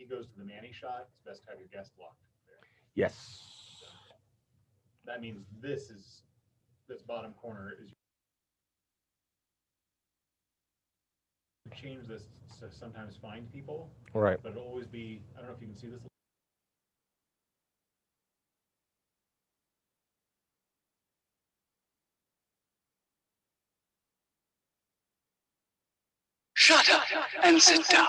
goes to the Manny shot, it's best to have your guest locked there. Yes. That means this bottom corner is. Change this to sometimes find people. Right. But it'll always be, I don't know if you can see this. Shut up and sit down.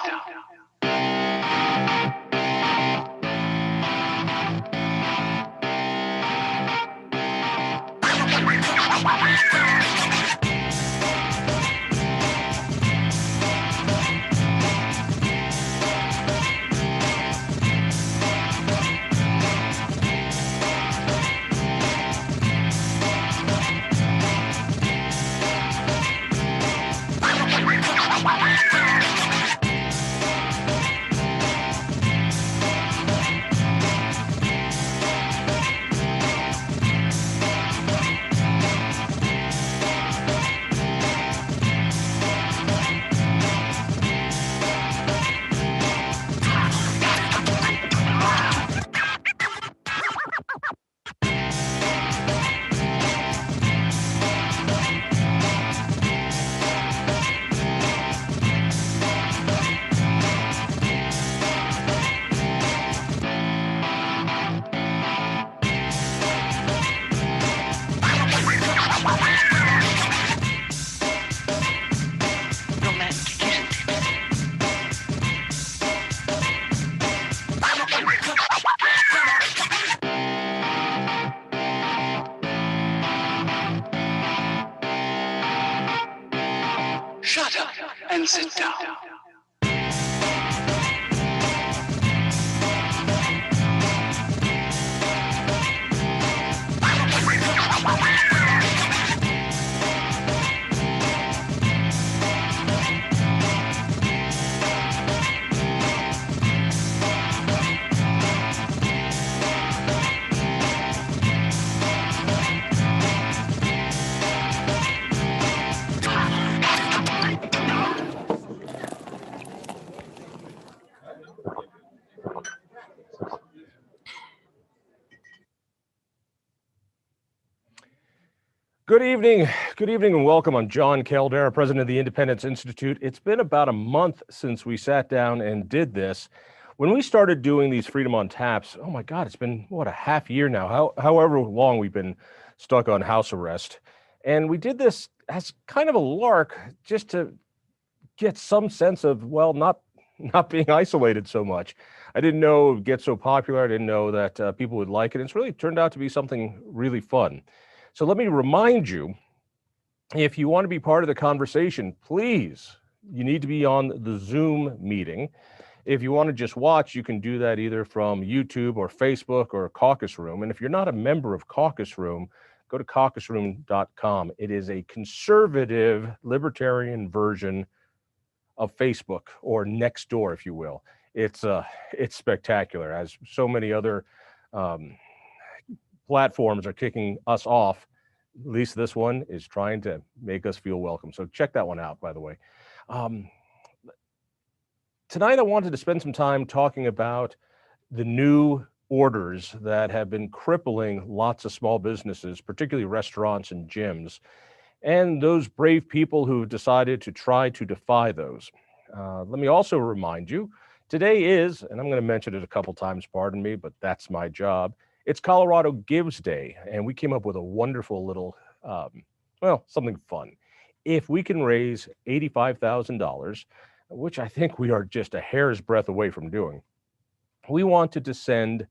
Shut up and sit down. Good evening, and welcome. I'm John Caldera, president of the Independence Institute. It's been about a month since we sat down and did this. When we started doing these Freedom on Taps, oh my God, it's been, what, a half year now, however long we've been stuck on house arrest. And we did this as kind of a lark, just to get some sense of, well, not being isolated so much. I didn't know it would get so popular. I didn't know that people would like it. It's really turned out to be something really fun. So let me remind you, if you want to be part of the conversation, please, you need to be on the Zoom meeting. If you want to just watch, you can do that either from YouTube or Facebook or Caucus Room. And if you're not a member of Caucus Room, go to caucusroom.com. It is a conservative, libertarian version of Facebook, or Nextdoor, if you will. It's spectacular, as so many other platforms are kicking us off. At least this one is trying to make us feel welcome. So check that one out, by the way. Tonight, I wanted to spend some time talking about the new orders that have been crippling lots of small businesses, particularly restaurants and gyms, and those brave people who decided to try to defy those. Let me also remind you, today is, and I'm going to mention it a couple times, pardon me, but that's my job. It's Colorado Gives Day, and we came up with a wonderful little, something fun. If we can raise $85,000, which I think we are just a hair's breadth away from doing, we wanted to send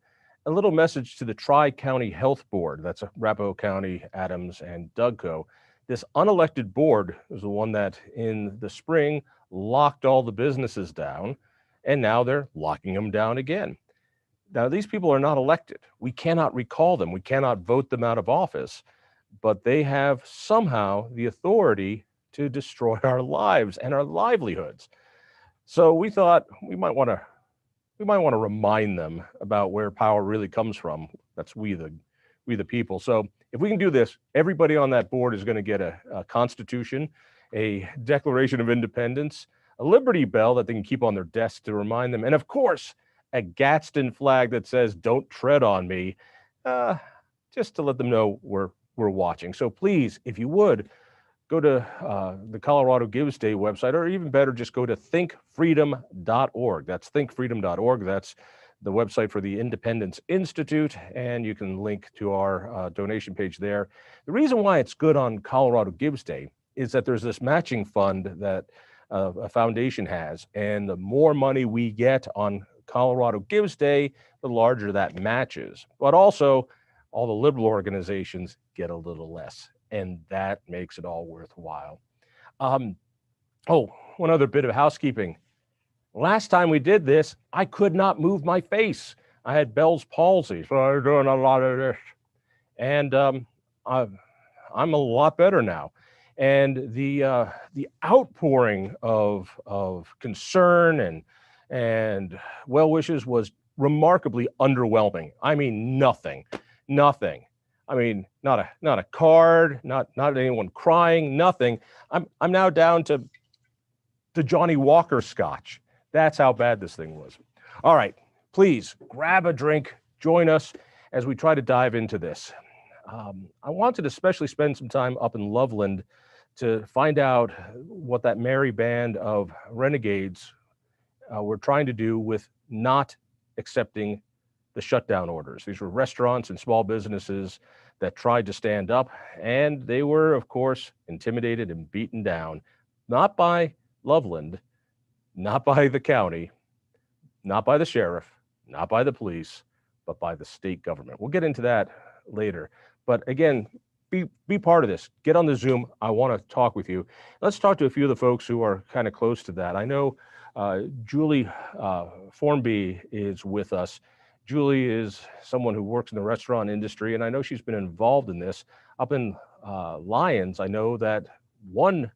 a little message to the Tri-County Health Board. That's Arapahoe County, Adams, and Dougco. This unelected board was the one that in the spring locked all the businesses down, and now they're locking them down again. Now, these people are not elected. We cannot recall them. We cannot vote them out of office, but they have somehow the authority to destroy our lives and our livelihoods. So we thought we might want to remind them about where power really comes from. That's we the people. So if we can do this, everybody on that board is going to get a Constitution, a Declaration of Independence, a Liberty Bell that they can keep on their desk to remind them, and of course, a Gadsden flag that says "Don't tread on me," just to let them know we're watching. So please, if you would, go to the Colorado Gives Day website, or even better, just go to thinkfreedom.org. That's thinkfreedom.org. That's the website for the Independence Institute, and you can link to our donation page there. The reason why it's good on Colorado Gives Day is that there's this matching fund that a foundation has, and the more money we get on Colorado Gives Day, the larger that matches. But also, all the liberal organizations get a little less, and that makes it all worthwhile. Oh, one other bit of housekeeping. Last time we did this, I could not move my face. I had Bell's palsy, so I'm doing a lot of this. And I'm a lot better now. And the outpouring of concern and well wishes was remarkably underwhelming. I mean, nothing. I mean, not a card, not anyone crying, nothing. I'm now down to Johnny Walker scotch. That's how bad this thing was. All right, please grab a drink, join us as we try to dive into this. I wanted to especially spend some time up in Loveland to find out what that merry band of renegades were trying to do with not accepting the shutdown orders. These were restaurants and small businesses that tried to stand up, and they were, of course, intimidated and beaten down, not by Loveland, not by the county, not by the sheriff, not by the police, but by the state government. We'll get into that later. But again, be part of this. Get on the Zoom. I want to talk with you. Let's talk to a few of the folks who are kind of close to that. I know Julie Formby is with us. Julie is someone who works in the restaurant industry, and I know she's been involved in this. Up in Lyons, I know that one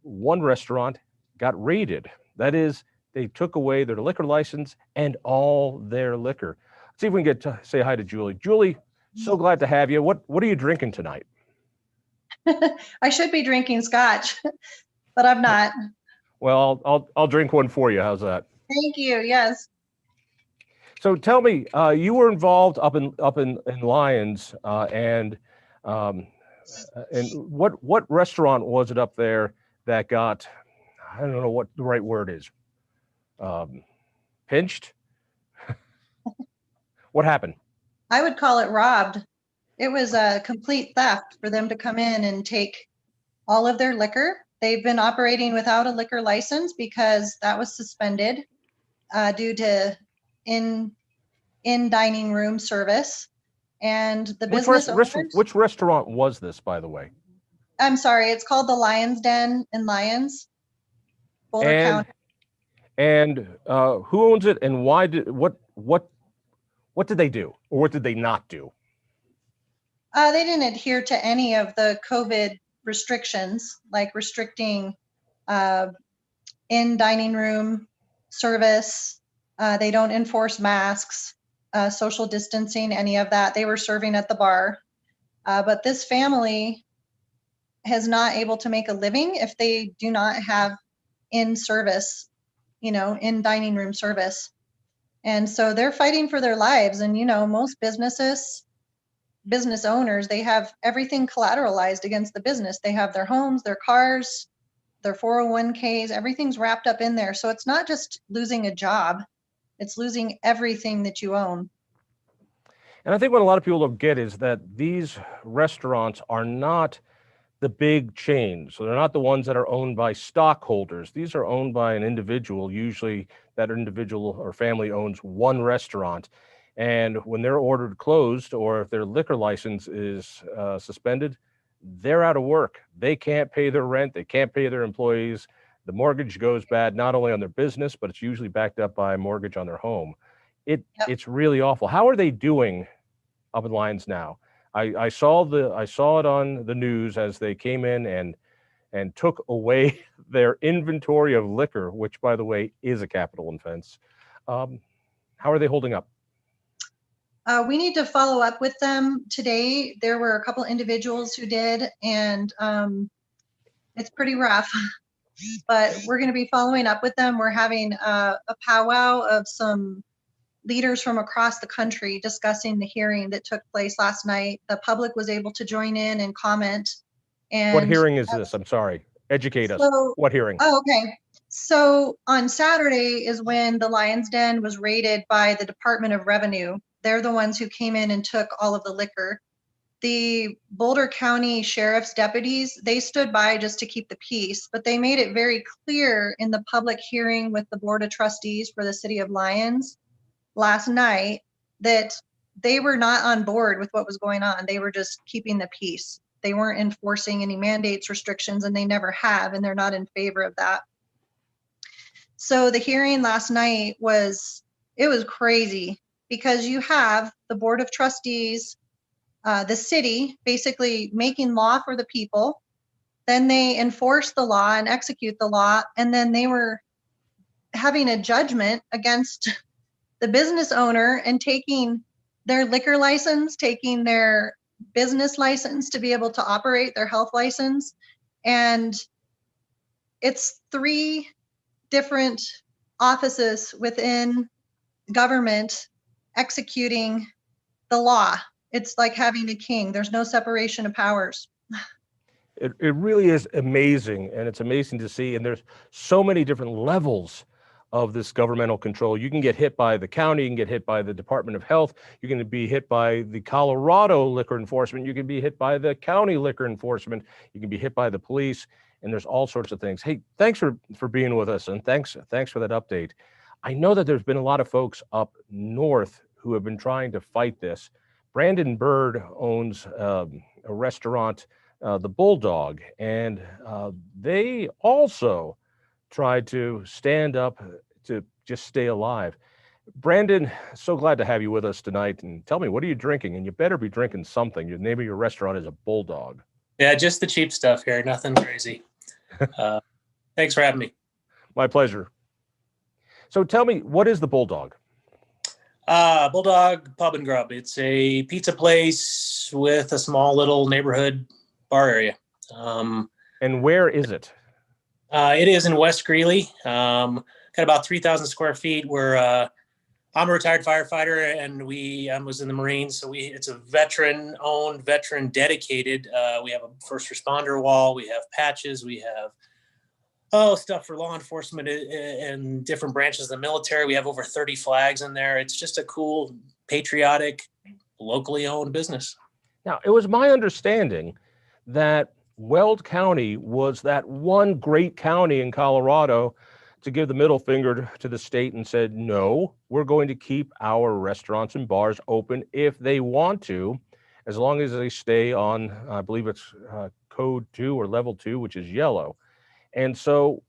restaurant got raided. That is, they took away their liquor license and all their liquor. Let's see if we can get to say hi to Julie. Julie, so glad to have you. What are you drinking tonight? I should be drinking scotch, but I'm not. Well, I'll drink one for you. How's that? Thank you. Yes. So tell me, you were involved up in Lyons, and what restaurant was it up there that got, I don't know what the right word is, pinched? What happened? I would call it robbed. It was a complete theft for them to come in and take all of their liquor. They've been operating without a liquor license because that was suspended due to in dining room service, and the business owners. Which restaurant was this, by the way? I'm sorry, it's called the Lions Den in Lyons, Boulder County. And who owns it, and why what did they do, or what did they not do? They didn't adhere to any of the COVID restrictions, like restricting in dining room service. They don't enforce masks, social distancing, any of that. They were serving at the bar. But this family is not able to make a living if they do not have in service, in dining room service. And so they're fighting for their lives. And, most business owners, they have everything collateralized against the business. They have their homes, their cars, their 401ks, everything's wrapped up in there. So it's not just losing a job, it's losing everything that you own. And I think what a lot of people don't get is that these restaurants are not the big chains. So they're not the ones that are owned by stockholders. These are owned by an individual. Usually that individual or family owns one restaurant. And when they're ordered closed, or if their liquor license is suspended, they're out of work. They can't pay their rent. They can't pay their employees. The mortgage goes bad, not only on their business, but it's usually backed up by a mortgage on their home. It's really awful. How are they doing up in Lyons now? I saw it on the news as they came in and took away their inventory of liquor, which, by the way, is a capital offense. How are they holding up? We need to follow up with them today. There were a couple individuals who did, and it's pretty rough, but we're going to be following up with them. We're having a powwow of some leaders from across the country discussing the hearing that took place last night. The public was able to join in and comment. And What hearing is this? I'm sorry. Educate us. so, What hearing? oh, okay. So on Saturday is when the Lion's Den was raided by the Department of Revenue. They're the ones who came in and took all of the liquor. The Boulder County Sheriff's deputies, they stood by just to keep the peace, but they made it very clear in the public hearing with the Board of Trustees for the City of Lyons last night that they were not on board with what was going on. They were just keeping the peace. They weren't enforcing any mandates, restrictions, and they never have, and they're not in favor of that. So the hearing last night was crazy because you have the Board of Trustees, the city basically making law for the people. Then they enforce the law and execute the law. And then they were having a judgment against the business owner and taking their liquor license, taking their business license to be able to operate, their health license. And it's 3 different offices within government executing the law. It's like having a king. There's no separation of powers. It really is amazing, and it's amazing to see. And there's so many different levels of this governmental control. You can get hit by the county, you can get hit by the Department of Health, you can be hit by the Colorado liquor enforcement, you can be hit by the county liquor enforcement, you can be hit by the police, and there's all sorts of things. Hey, thanks for being with us, and thanks for that update. I know that there's been a lot of folks up north who have been trying to fight this. Brandon Bird owns a restaurant, the Bulldog, and they also tried to stand up to just stay alive. Brandon, so glad to have you with us tonight. And tell me, what are you drinking? And you better be drinking something. The name of your restaurant is a Bulldog. Yeah, just the cheap stuff here. Nothing crazy. Thanks for having me. My pleasure. So tell me, what is the Bulldog? Bulldog Pub and Grub. It's a pizza place with a small little neighborhood bar area. And where is it? It is in West Greeley. Got about 3,000 square feet. I'm a retired firefighter, and I was in the Marines. So it's a veteran-owned, veteran-dedicated. We have a first responder wall. We have patches. We have stuff for law enforcement and different branches of the military. We have over 30 flags in there. It's just a cool, patriotic, locally owned business. Now, it was my understanding that Weld County was that one great county in Colorado to give the middle finger to the state and said, no, we're going to keep our restaurants and bars open if they want to, as long as they stay on, I believe it's code 2 or level 2, which is yellow. And so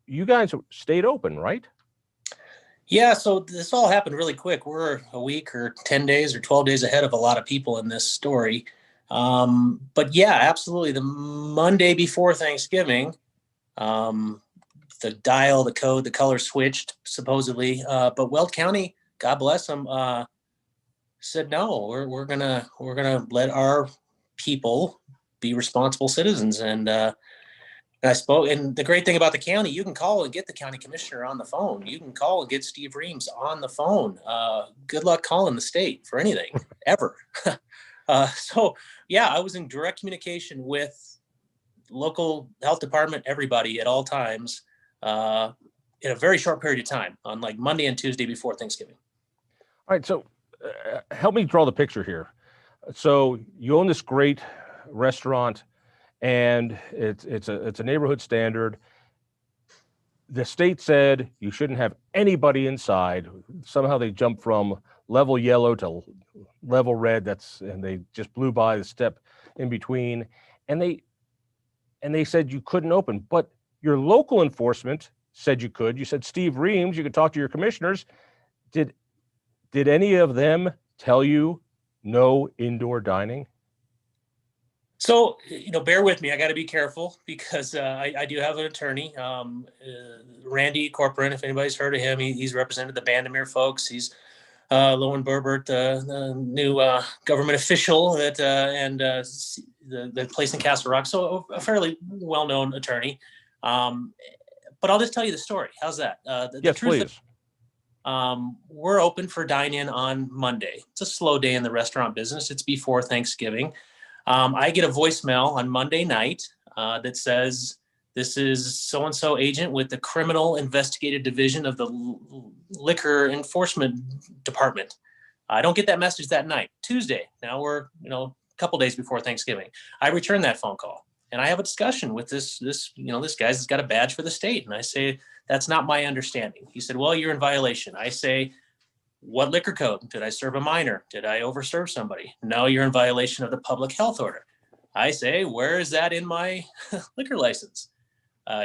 you guys stayed open, right? Yeah, so this all happened really quick. We're a week or 10 days or 12 days ahead of a lot of people in this story. But yeah, absolutely. The Monday before Thanksgiving, the dial, the code, the color switched supposedly. But Weld County, God bless them, said no. We're gonna let our people be responsible citizens. And I spoke. And the great thing about the county, you can call and get the county commissioner on the phone. You can call and get Steve Reams on the phone. Good luck calling the state for anything ever. So yeah, I was in direct communication with local health department, everybody at all times, in a very short period of time on like Monday and Tuesday before Thanksgiving. All right. So help me draw the picture here. So you own this great restaurant and it's a neighborhood standard. The state said you shouldn't have anybody inside. Somehow they jumped from level yellow to level red. And they just blew by the step in between. And they said you couldn't open, but your local enforcement said you could. You said Steve Reams, you could talk to your commissioners. Did any of them tell you no indoor dining? So, bear with me. I got to be careful because I do have an attorney, Randy Corcoran. If anybody's heard of him, he's represented the Bandemere folks. He's Lowen Berbert, the new government official and the place in Castle Rock. So a fairly well-known attorney. But I'll just tell you the story. How's that? Yes, please. We're open for dine-in on Monday. It's a slow day in the restaurant business. It's before Thanksgiving. I get a voicemail on Monday night that says, this is so-and-so agent with the Criminal Investigative Division of the Liquor Enforcement Department. I don't get that message that night. Tuesday, now we're a couple days before Thanksgiving. I return that phone call and I have a discussion with this guy's got a badge for the state. And I say, that's not my understanding. He said, well, you're in violation. I say, what liquor code? Did I serve a minor? Did I overserve somebody? No, you're in violation of the public health order. I say, where is that in my liquor license?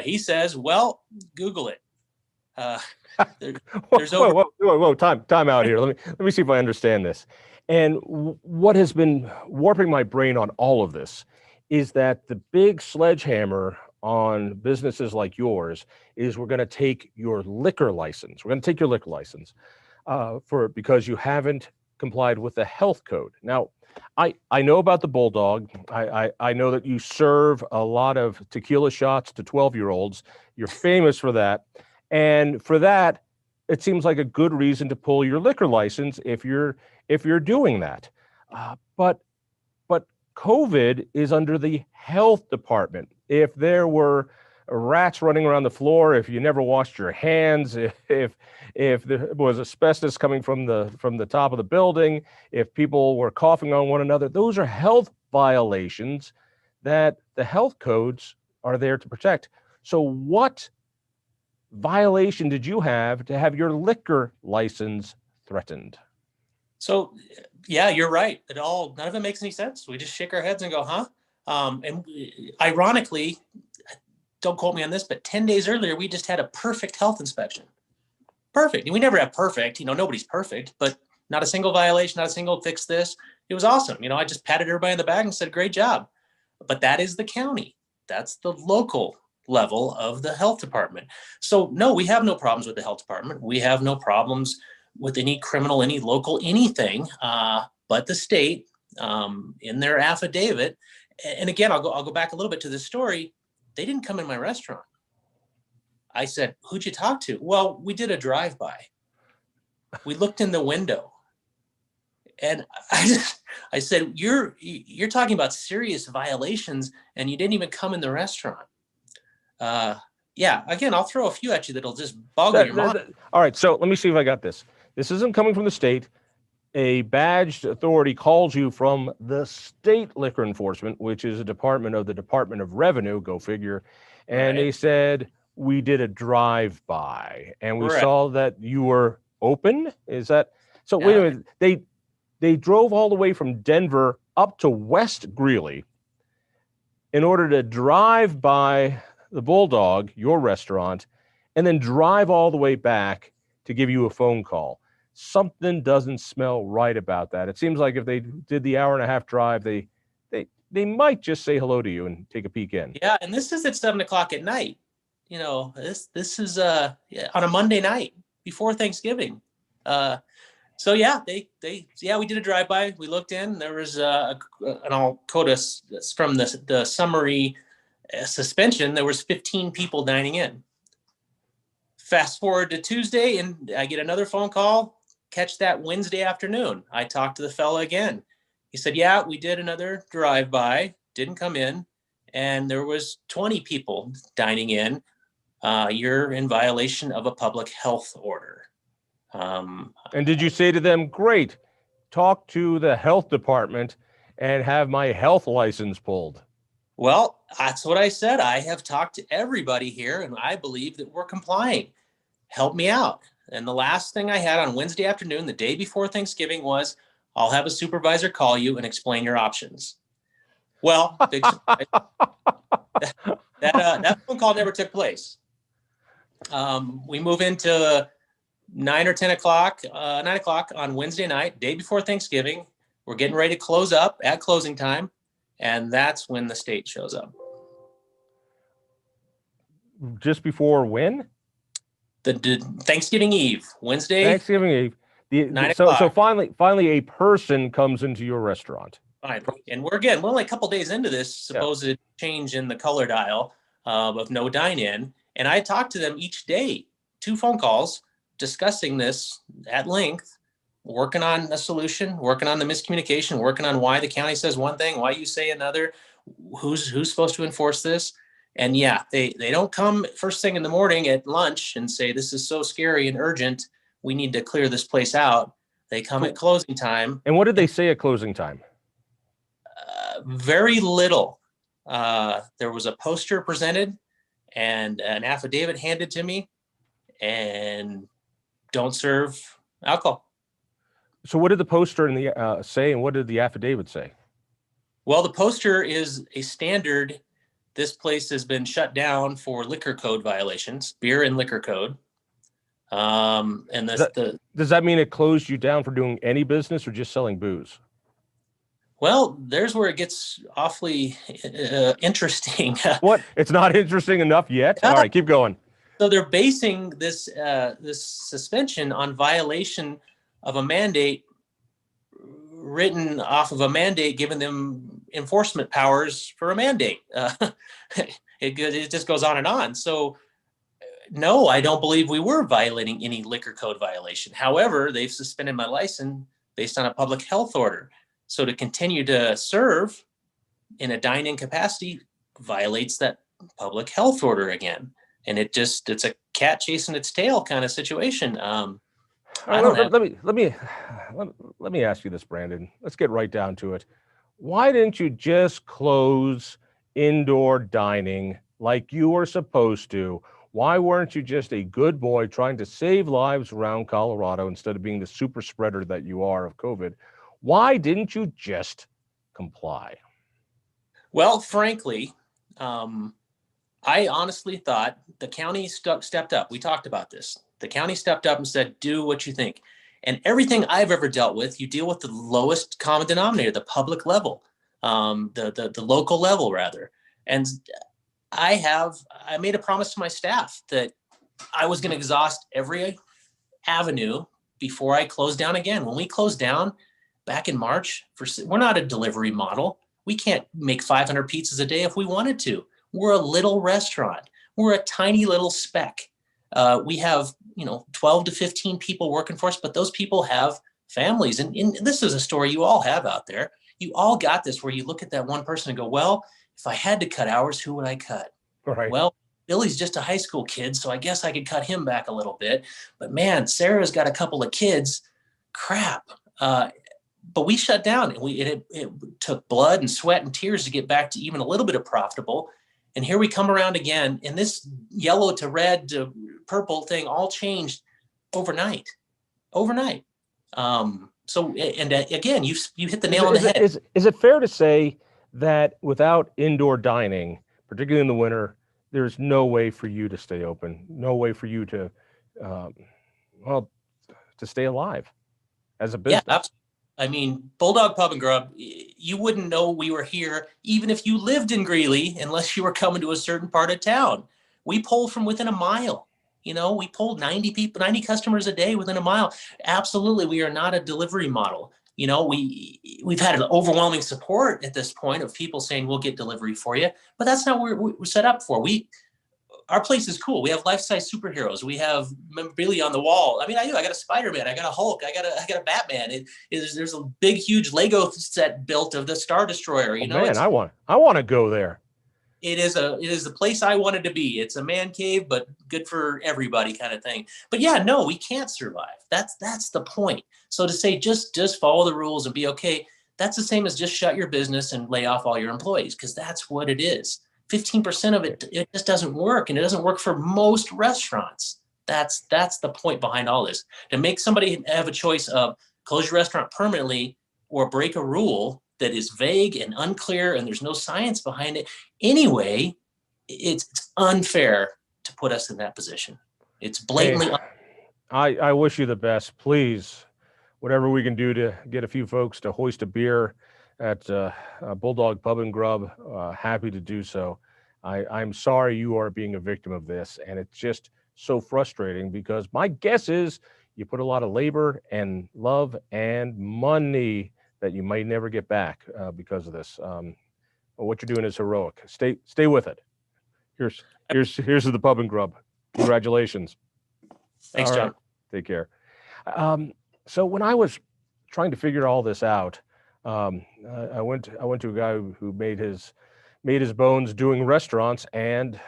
He says, well, Google it. There's whoa, time out here. Let me see if I understand this. And what has been warping my brain on all of this is that the big sledgehammer on businesses like yours is we're going to take your liquor license. We're going to take your liquor license because you haven't complied with the health code. Now, I know about the Bulldog. I know that you serve a lot of tequila shots to 12-year-olds. You're famous for that. And for that, it seems like a good reason to pull your liquor license if you're doing that. But COVID is under the health department. If there were rats running around the floor, if you never washed your hands, if there was asbestos coming from the top of the building, if people were coughing on one another, those are health violations that the health codes are there to protect. So what violation did you have to have your liquor license threatened? So, yeah, you're right. None of it makes any sense. We just shake our heads and go, huh? And ironically, don't quote me on this, but 10 days earlier, we just had a perfect health inspection. Perfect. And we never have perfect, nobody's perfect, but not a single violation, not a single fix this. It was awesome. I just patted everybody on the back and said, great job. But that is the county. That's the local level of the health department. So no, we have no problems with the health department. We have no problems with any criminal, any local, anything, but the state in their affidavit. And again, I'll go back a little bit to the story. They didn't come in my restaurant. I said, who'd you talk to? Well, we did a drive-by. We looked in the window. And I said, you're talking about serious violations and you didn't even come in the restaurant. Yeah, again, I'll throw a few at you that'll just boggle your mind. All right, so let me see if I got this. This isn't coming from the state. A badged authority calls you from the state liquor enforcement, which is a department of the Department of Revenue, go figure. And They said, we did a drive-by and we saw that you were open. Is that so? Yeah. Wait a minute. They drove all the way from Denver up to West Greeley in order to drive by the Bulldog, your restaurant, and then drive all the way back to give you a phone call. Something doesn't smell right about that. It seems like if they did the hour-and-a-half drive, they might just say hello to you and take a peek in. Yeah, and this is at 7:00 at night. This is on a Monday night before Thanksgiving. So yeah, we did a drive-by. We looked in. There was and I'll quote us from the summary suspension. There was 15 people dining in. Fast forward to Tuesday, and I get another phone call. Catch that Wednesday afternoon. I talked to the fella again. He said, yeah, we did another drive-by, didn't come in, and there was 20 people dining in. You're in violation of a public health order. And did you say to them, great, talk to the health department and have my health license pulled? Well, that's what I said. I have talked to everybody here, and I believe that we're complying. Help me out. And the last thing I had on Wednesday afternoon, the day before Thanksgiving, was I'll have a supervisor call you and explain your options. Well, that phone call never took place. We move into 9 or 10 o'clock, 9 o'clock on Wednesday night, day before Thanksgiving. We're getting ready to close up at closing time. And that's when the state shows up. Just before when? The Thanksgiving Eve, Wednesday. Thanksgiving Eve. So finally a person comes into your restaurant. Finally. And we're only a couple days into this supposed change in the color dial of no dine-in. And I talked to them each day, 2 phone calls. discussing this at length, working on a solution, working on the miscommunication, working on why the county says one thing, why you say another, who's supposed to enforce this. And yeah, they don't come first thing in the morning at lunch and say, this is so scary and urgent, we need to clear this place out. They come at closing time. And what did they say at closing time? Very little. There was a poster presented and an affidavit handed to me, and don't serve alcohol. So what did the poster and the say, and what did the affidavit say? Well, the poster is a standard. This place has been shut down for liquor code violations, beer and liquor code. And does that mean it closed you down for doing any business or just selling booze? Well, there's where it gets awfully interesting. What? It's not interesting enough yet? All right, keep going. So they're basing this suspension on violation of a mandate written off of a mandate giving them enforcement powers for a mandate. It just goes on and on. So no, I don't believe we were violating any liquor code violation. However, they've suspended my license based on a public health order. So to continue to serve in a dine-in capacity violates that public health order again. And it's a cat chasing its tail kind of situation. Let me ask you this, Brandon. Let's get right down to it. Why didn't you just close indoor dining like you were supposed to? Why weren't you just a good boy trying to save lives around Colorado instead of being the super spreader that you are of COVID? Why didn't you just comply? Well, frankly, I honestly thought the county stepped up. We talked about this. The county stepped up and said, do what you think. And everything I've ever dealt with, you deal with the lowest common denominator, the public level, the local level rather. And I made a promise to my staff that I was going to exhaust every avenue before I closed down again. When we closed down back in March, we're not a delivery model. We can't make 500 pizzas a day if we wanted to. We're a little restaurant. We're a tiny little speck. We have, 12 to 15 people working for us, but those people have families. And this is a story you all have out there. You all got this where you look at that one person and go, well, if I had to cut hours, who would I cut? Right. Well, Billy's just a high school kid, so I guess I could cut him back a little bit. But man, Sarah's got a couple of kids. Crap. But we shut down, and it took blood and sweat and tears to get back to even a little bit of profitable. And here we come around again, and this yellow to red to purple thing all changed overnight. Again, you hit the nail on the head. Is it fair to say that without indoor dining, particularly in the winter, there's no way for you to stay open, no way for you to, to stay alive as a business? Yeah, absolutely. I mean, Bulldog Pub and Grub, you wouldn't know we were here even if you lived in Greeley unless you were coming to a certain part of town. We pull from within a mile. We pull 90 customers a day within a mile. Absolutely, we are not a delivery model. We've had an overwhelming support at this point of people saying we'll get delivery for you, but that's not what we're set up for. Our place is cool. We have life-size superheroes. We have memorabilia on the wall. I mean, I got a Spider-Man. I got a Hulk. I got a Batman. There's a big, huge Lego set built of the Star Destroyer. Man, I want to go there. It is the place I wanted to be. It's a man cave, but good for everybody kind of thing. But yeah, no, we can't survive. That's the point. So to say just follow the rules and be okay, that's the same as just shut your business and lay off all your employees, because that's what it is. 15% of it just doesn't work, and it doesn't work for most restaurants. That's the point behind all this. To make somebody have a choice of close your restaurant permanently or break a rule that is vague and unclear and there's no science behind it anyway, it's unfair to put us in that position. It's blatantly I wish you the best. Please, whatever we can do to get a few folks to hoist a beer at Bulldog Pub and Grub, happy to do so. I'm sorry you are being a victim of this, and it's just so frustrating because my guess is you put a lot of labor and love and money that you might never get back because of this. What you're doing is heroic. Stay with it. Here's the Pub and Grub. Congratulations. Thanks, John. Take care. So when I was trying to figure all this out, I went to a guy who made his bones doing restaurants and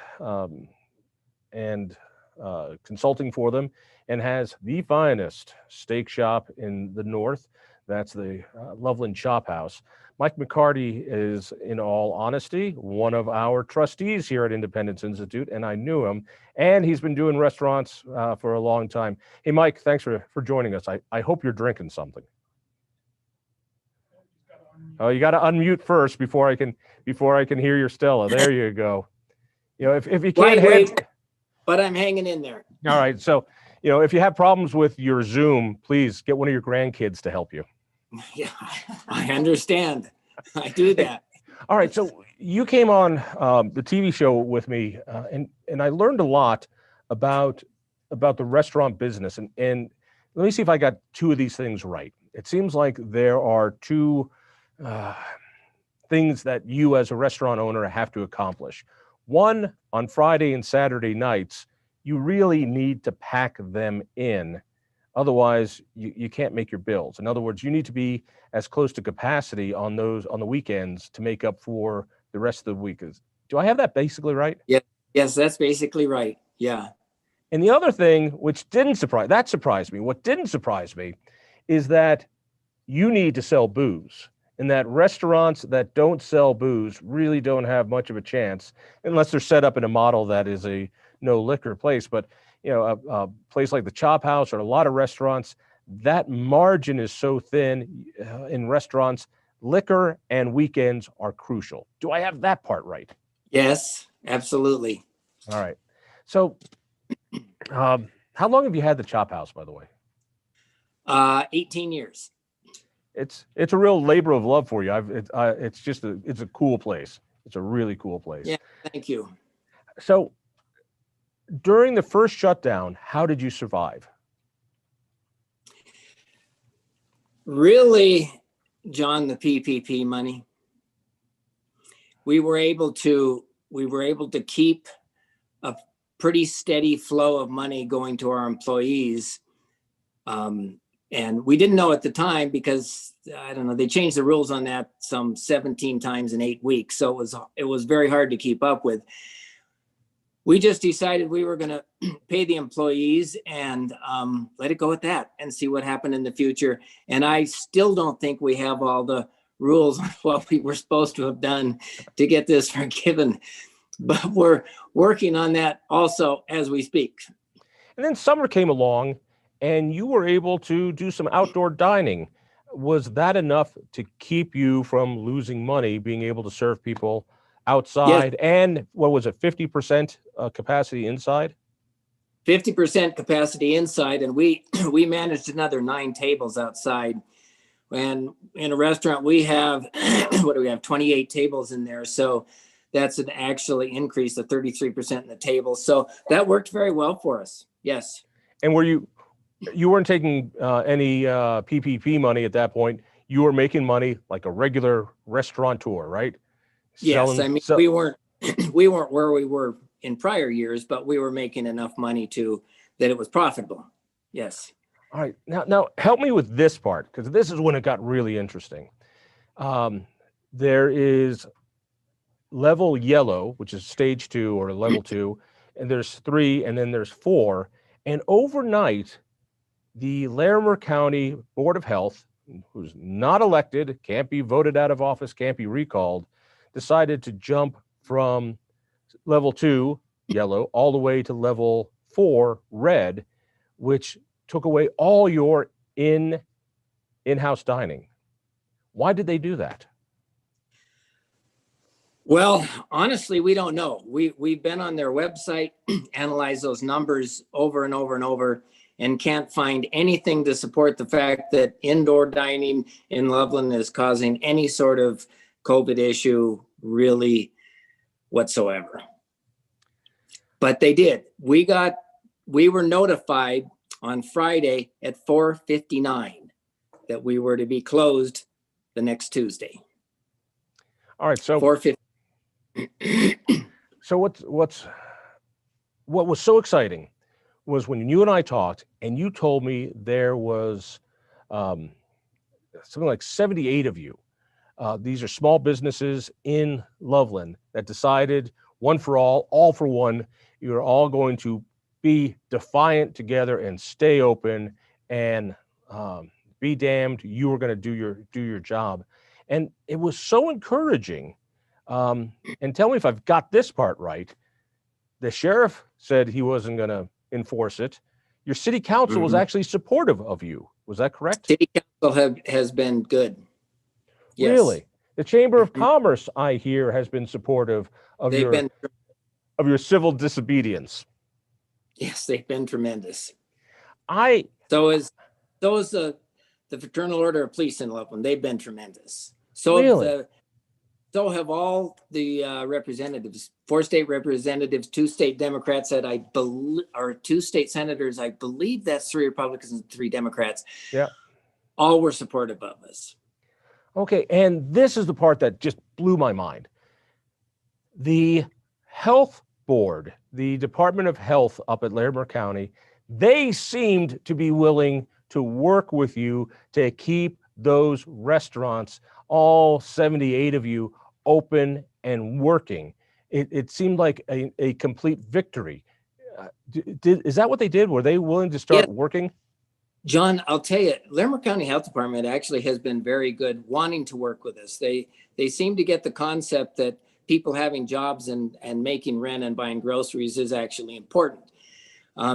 consulting for them, and has the finest steak shop in the north. That's the Loveland Chop House. Mike McCarty is, in all honesty, one of our trustees here at Independence Institute, and I knew him, and he's been doing restaurants for a long time. Hey, Mike, thanks for joining us. I hope you're drinking something. Oh, you got to unmute first before I can hear your Stella. There you go. If you can't wait, but I'm hanging in there. All right. So, if you have problems with your Zoom, please get one of your grandkids to help you. Yeah, I understand. I do that. All right. So you came on the TV show with me, and I learned a lot about the restaurant business. And let me see if I got two of these things right. It seems like there are two things that you as a restaurant owner have to accomplish. One, on Friday and Saturday nights, you really need to pack them in. Otherwise, you can't make your bills. In other words, you need to be as close to capacity on the weekends to make up for the rest of the week. Do I have that basically right? Yeah. Yes, that's basically right. Yeah. And the other thing, which surprised me. What didn't surprise me is that you need to sell booze, and that restaurants that don't sell booze really don't have much of a chance unless they're set up in a model that is a no liquor place. But a place like the Chop House or a lot of restaurants, that margin is so thin in restaurants. Liquor and weekends are crucial. Do I have that part right? Yes, absolutely. All right. So how long have you had the Chop House, by the way? 18 years. It's a real labor of love for you. It's a cool place. It's a really cool place. Yeah, thank you. So during the first shutdown, how did you survive? Really, John, the PPP money. We were able to keep a pretty steady flow of money going to our employees. And we didn't know at the time because, I don't know, they changed the rules on that some 17 times in 8 weeks. So it was very hard to keep up with. We just decided we were going to pay the employees and let it go at that and see what happened in the future. And I still don't think we have all the rules on what we were supposed to have done to get this forgiven. But we're working on that also as we speak. And then summer came along and you were able to do some outdoor dining. Was that enough to keep you from losing money, being able to serve people outside? Yes. And what was it, 50% capacity inside? 50% capacity inside. And we managed another 9 tables outside. And in a restaurant, we have, 28 tables in there. So that's an actually increase of 33% in the tables. So that worked very well for us. Yes. And you weren't taking any PPP money at that point. You were making money like a regular restaurateur, right? Yes, we weren't where we were in prior years, but we were making enough money that it was profitable. Yes. All right. Now help me with this part, because this is when it got really interesting. There is level yellow, which is stage 2 or level 2, and there's 3, and then there's 4. And overnight, the Larimer County Board of Health, who's not elected, can't be voted out of office, can't be recalled, decided to jump from level 2, yellow, all the way to level 4, red, which took away all your in-house dining. Why did they do that? Well, honestly, we don't know. We've been on their website, analyzed those numbers over and over and over, and can't find anything to support the fact that indoor dining in Loveland is causing any sort of COVID issue really whatsoever. But they did. We were notified on Friday at 4:59 that we were to be closed the next Tuesday. All right, so 4:50. So what was so exciting was when you and I talked, and you told me there was something like 78 of you. These are small businesses in Loveland that decided one for all for one. You're all going to be defiant together and stay open, and be damned, you were going to do your job. And it was so encouraging. And tell me if I've got this part right. The sheriff said he wasn't going to enforce it. Your city council was actually supportive of you. Was that correct? City council has been good. Yes. Really? The Chamber of Commerce, I hear, has been supportive of your civil disobedience. Yes, they've been tremendous. So is the Fraternal Order of Police in Loveland. They've been tremendous. So really? So have all the representatives, 4 state representatives, 2 state Democrats that I believe, or 2 state senators. I believe that's 3 Republicans and 3 Democrats. Yeah. All were supportive of us. Okay. And this is the part that just blew my mind. The health board, the Department of Health up at Larimer County, they seemed to be willing to work with you to keep those restaurants, all 78 of you, open and working. It seemed like a complete victory. Is that what they did? Were they willing to start working? John, I'll tell you, Larimer County Health Department actually has been very good wanting to work with us. They seem to get the concept that people having jobs and making rent and buying groceries is actually important.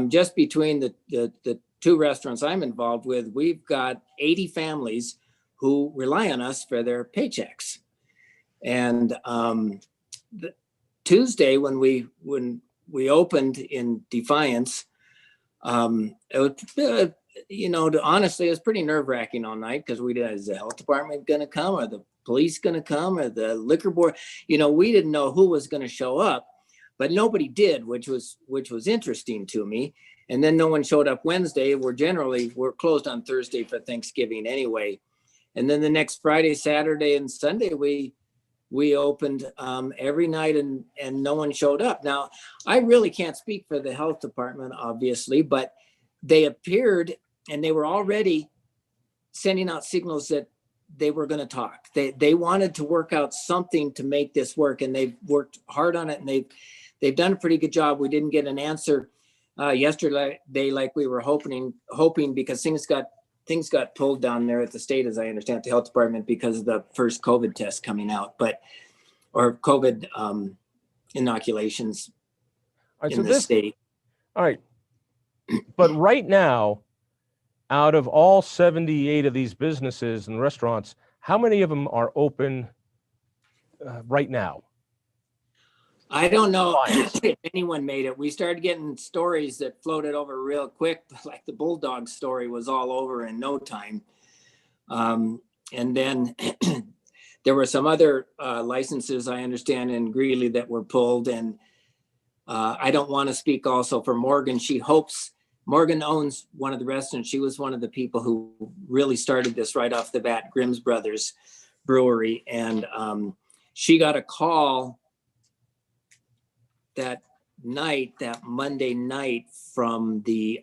Just between the 2 restaurants I'm involved with, we've got 80 families who rely on us for their paychecks. And Tuesday, when we opened in defiance, it was, honestly, it was pretty nerve-wracking all night, because is the health department going to come, or the police going to come, or the liquor board? We didn't know who was going to show up, but nobody did, which was interesting to me. And then no one showed up Wednesday. We're closed on Thursday for Thanksgiving anyway. And then the next Friday, Saturday, and Sunday, we opened every night, and no one showed up. Now, I really can't speak for the health department, obviously, but they appeared, and they were already sending out signals that they were going to talk. They wanted to work out something to make this work, and they've worked hard on it, and they've done a pretty good job. We didn't get an answer yesterday like we were hoping, because things got pulled down there at the state, as I understand, at the health department, because of the first COVID test coming out, or COVID inoculations in the state. All right. But right now, out of all 78 of these businesses and restaurants, how many of them are open right now? I don't know if anyone made it. We started getting stories that floated over real quick, like the Bulldog story was all over in no time. And then there were some other licenses, I understand, in Greeley that were pulled. And I don't want to speak also for Morgan. Morgan owns one of the restaurants. She was one of the people who really started this right off the bat, Grimm's Brothers Brewery. And she got a call that Monday night, from the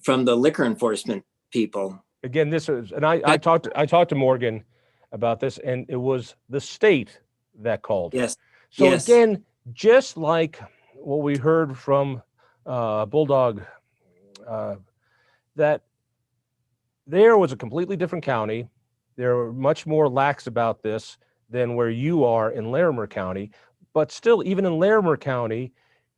liquor enforcement people. Again, this is, and I talked to Morgan about this, and it was the state that called. Yes. So again, just like what we heard from Bulldog, that there was a completely different county. They were much more lax about this than where you are in Larimer County. But still, even in Larimer County,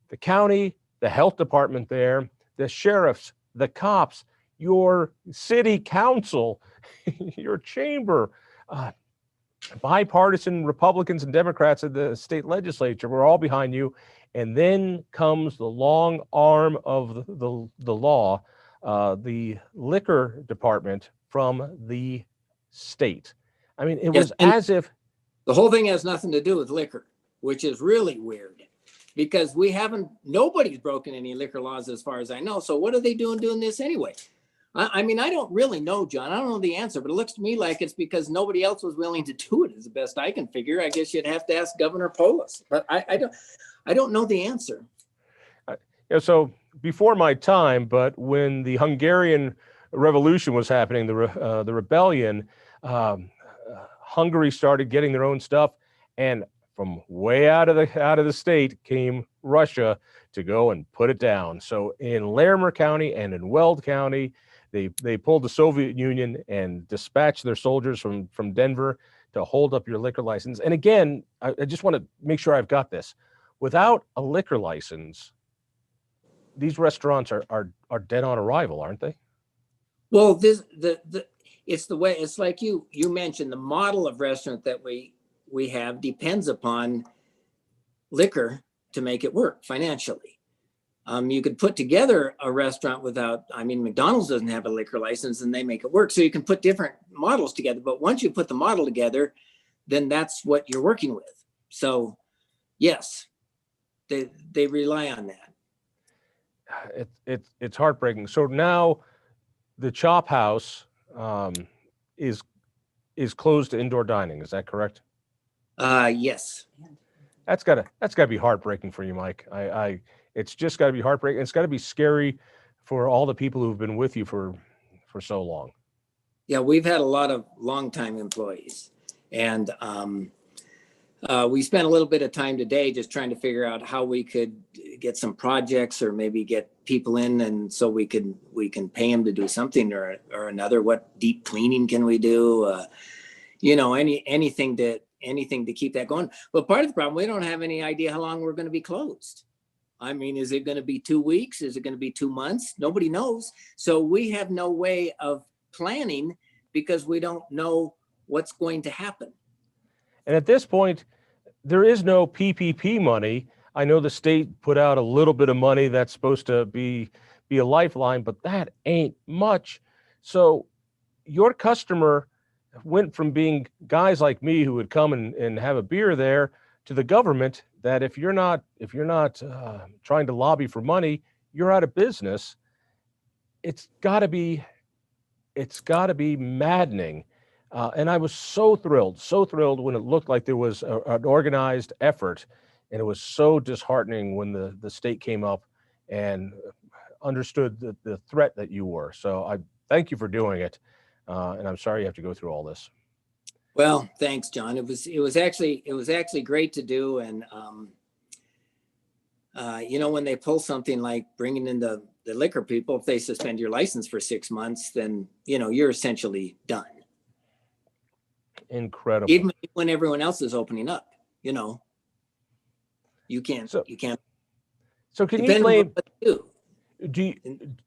the health department there, the sheriffs, the cops, your city council, your chamber, bipartisan Republicans and Democrats in the state legislature were all behind you. And then comes the long arm of the law, the liquor department from the state. I mean, it was as if the whole thing has nothing to do with liquor, which is really weird, because nobody's broken any liquor laws as far as I know. So what are they doing this anyway? I mean, I don't really know, John. I don't know the answer, but it looks to me like it's because nobody else was willing to do it, is the best I can figure. I guess you'd have to ask Governor Polis, but I don't know the answer. Yeah, so before my time, but when the Hungarian Revolution was happening, the rebellion, Hungary started getting their own stuff, and from way out of the state came Russia to go and put it down. So in Larimer County and in Weld County, they pulled the Soviet Union and dispatched their soldiers from Denver to hold up your liquor license. And again, I just want to make sure I've got this. Without a liquor license, these restaurants are dead on arrival, aren't they? Well, it's the way, it's like you mentioned, the model of restaurant that we have depends upon liquor to make it work financially. You could put together a restaurant without, I mean, McDonald's doesn't have a liquor license and they make it work. So you can put different models together, but once you put the model together, then that's what you're working with. So yes, they rely on that. It's heartbreaking. So now the Chop House is closed to indoor dining. Is that correct? Yes. That's gotta be heartbreaking for you, Mike. It's just gotta be heartbreaking. It's gotta be scary for all the people who've been with you for so long. Yeah, we've had a lot of longtime employees, and we spent a little bit of time today just trying to figure out how we could get some projects or maybe get people in, and so we can pay them to do something or another. What deep cleaning can we do? Anything to keep that going. But part of the problem, we don't have any idea how long we're going to be closed. I mean, is it going to be 2 weeks? Is it going to be 2 months? Nobody knows. So we have no way of planning because we don't know what's going to happen. And at this point, there is no PPP money. I know the state put out a little bit of money that's supposed to be a lifeline, but that ain't much. So your customer went from being guys like me who would come and have a beer there to the government that if you're not trying to lobby for money, you're out of business. It's got to be maddening. And I was so thrilled when it looked like there was an organized effort, and it was so disheartening when the state came up and understood the threat that you were. So I thank you for doing it, and I'm sorry you have to go through all this. Well, thanks, John. It was actually great to do, and when they pull something like bringing in the liquor people, if they suspend your license for 6 months, then you're essentially done. Incredible. Even when everyone else is opening up, you can't. So can you blame?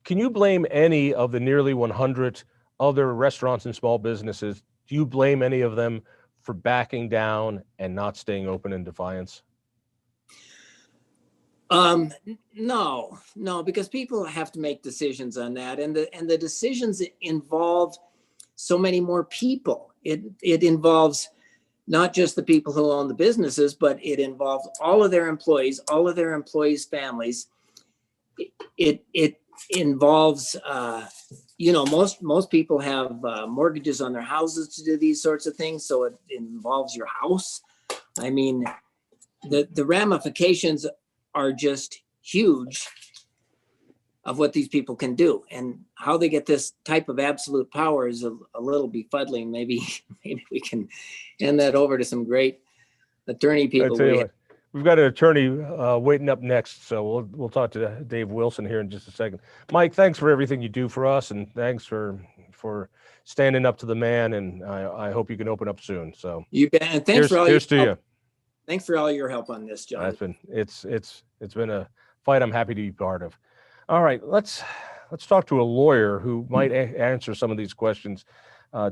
Can you blame any of the nearly 100 other restaurants and small businesses? Do you blame any of them for backing down and not staying open in defiance? No, because people have to make decisions on that, and the decisions involve so many more people. It involves not just the people who own the businesses, but it involves all of their employees, families. It involves, most people have mortgages on their houses to do these sorts of things. So it involves your house. I mean, the ramifications are just huge of what these people can do, and how they get this type of absolute power is a little befuddling. Maybe we can hand that over to some great attorney people. We've got an attorney waiting up next, so we'll talk to Dave Wilson here in just a second. Mike, thanks for everything you do for us, and thanks for standing up to the man. And I hope you can open up soon. So you bet. And thanks for all here's to you. Thanks for all your help on this, John. It's been a fight I'm happy to be part of. All right, let's talk to a lawyer who might answer some of these questions.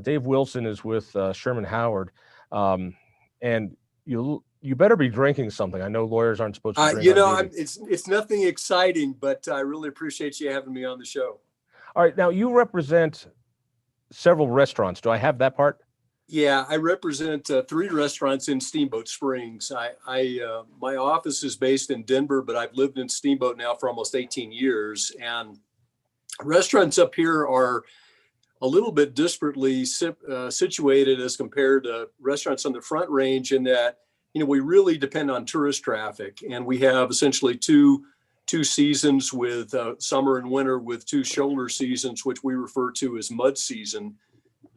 Dave Wilson is with Sherman Howard, and you better be drinking something. I know lawyers aren't supposed to drink. It's nothing exciting, but I really appreciate you having me on the show. All right, now you represent several restaurants. Do I have that part? Yeah, I represent 3 restaurants in Steamboat Springs. My office is based in Denver, but I've lived in Steamboat now for almost 18 years. And restaurants up here are a little bit disparately situated as compared to restaurants on the Front Range, in that we really depend on tourist traffic, and we have essentially 2 two seasons with summer and winter with two shoulder seasons, which we refer to as mud season.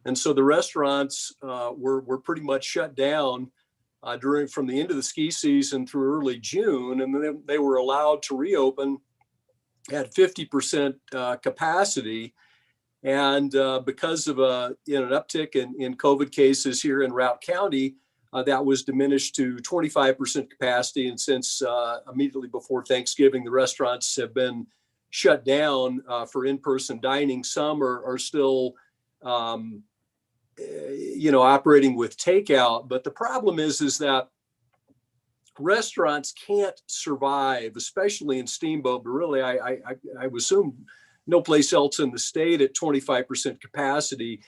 And so the restaurants were pretty much shut down from the end of the ski season through early June, and then they were allowed to reopen at 50% capacity. And because of an uptick in COVID cases here in Routt County, that was diminished to 25% capacity. And since immediately before Thanksgiving, the restaurants have been shut down for in-person dining. Some are still, operating with takeout. But the problem is that restaurants can't survive, especially in Steamboat, but really I would assume no place else in the state at 25% capacity.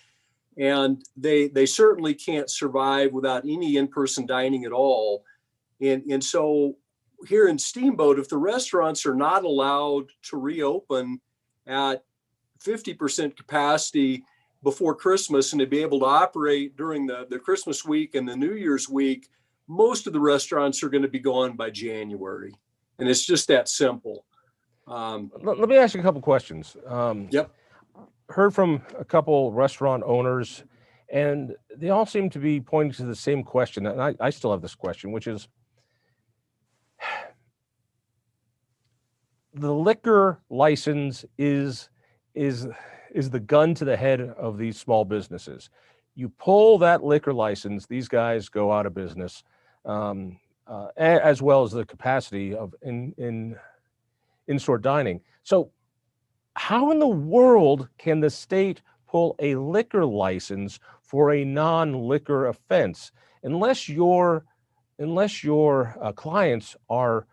And they certainly can't survive without any in-person dining at all. And so here in Steamboat, if the restaurants are not allowed to reopen at 50% capacity before Christmas and to be able to operate during the Christmas week and the New Year's week, most of the restaurants are going to be gone by January. And it's just that simple. Let me ask you a couple questions. Yep. Heard from a couple restaurant owners, and they all seem to be pointing to the same question. And I still have this question, which is the liquor license is the gun to the head of these small businesses. You pull that liquor license, these guys go out of business, as well as the capacity of in-store dining. So how in the world can the state pull a liquor license for a non-liquor offense unless your clients are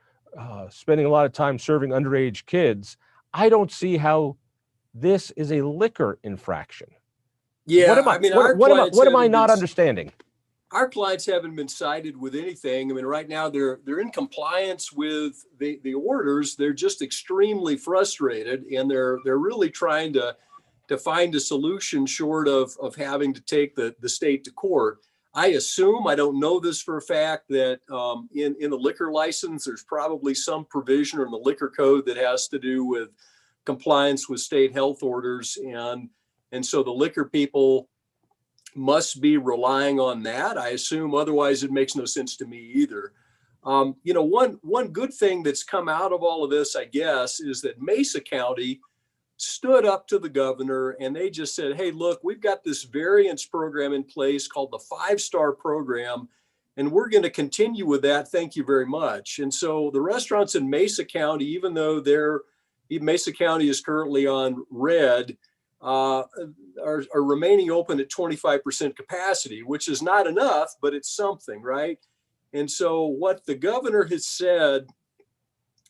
spending a lot of time serving underage kids? I don't see how this is a liquor infraction. Yeah, what am I not understanding? Our clients haven't been cited with anything. I mean, right now they're in compliance with the orders. They're just extremely frustrated, and they're really trying to find a solution short of having to take the state to court. I assume, I don't know this for a fact, that in the liquor license, there's probably some provision in the liquor code that has to do with compliance with state health orders. And so the liquor people must be relying on that, I assume. Otherwise, it makes no sense to me either. One good thing that's come out of all of this, I guess, is that Mesa County stood up to the governor and they just said, hey, look, we've got this variance program in place called the 5-star program, and we're going to continue with that. Thank you very much. And so the restaurants in Mesa County, even though Mesa County is currently on red, are remaining open at 25% capacity, which is not enough, but it's something, right? And so what the governor has said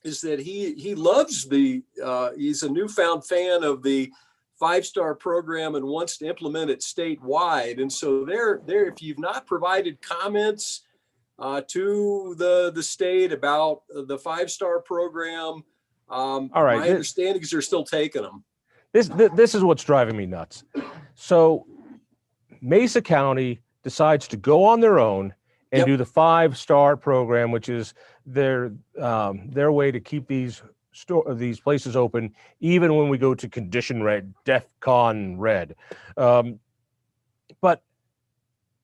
is that he loves he's a newfound fan of the 5-star program and wants to implement it statewide. And so if you've not provided comments to the state about the 5-star program, all right, my understanding is they're still taking them. This is what's driving me nuts. So Mesa County decides to go on their own and do the 5-star program, which is their way to keep these places open, even when we go to condition red, DEFCON red. But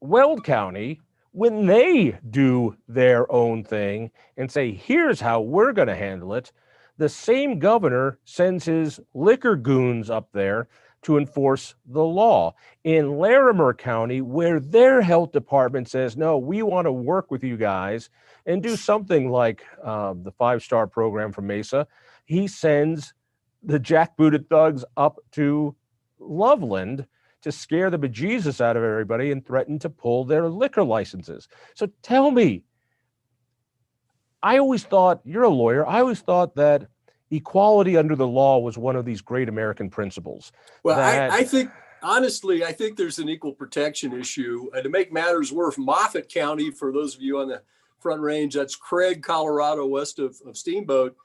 Weld County, when they do their own thing and say, here's how we're going to handle it, the same governor sends his liquor goons up there to enforce the law. In Larimer County, where their health department says, no, we want to work with you guys and do something like the 5-star program from Mesa, he sends the jackbooted thugs up to Loveland to scare the bejesus out of everybody and threaten to pull their liquor licenses. So tell me, I always thought, you're a lawyer, I always thought that equality under the law was one of these great American principles. Well, I think, honestly, I think there's an equal protection issue. And to make matters worse, Moffett County, for those of you on the Front Range, that's Craig, Colorado, west of Steamboat,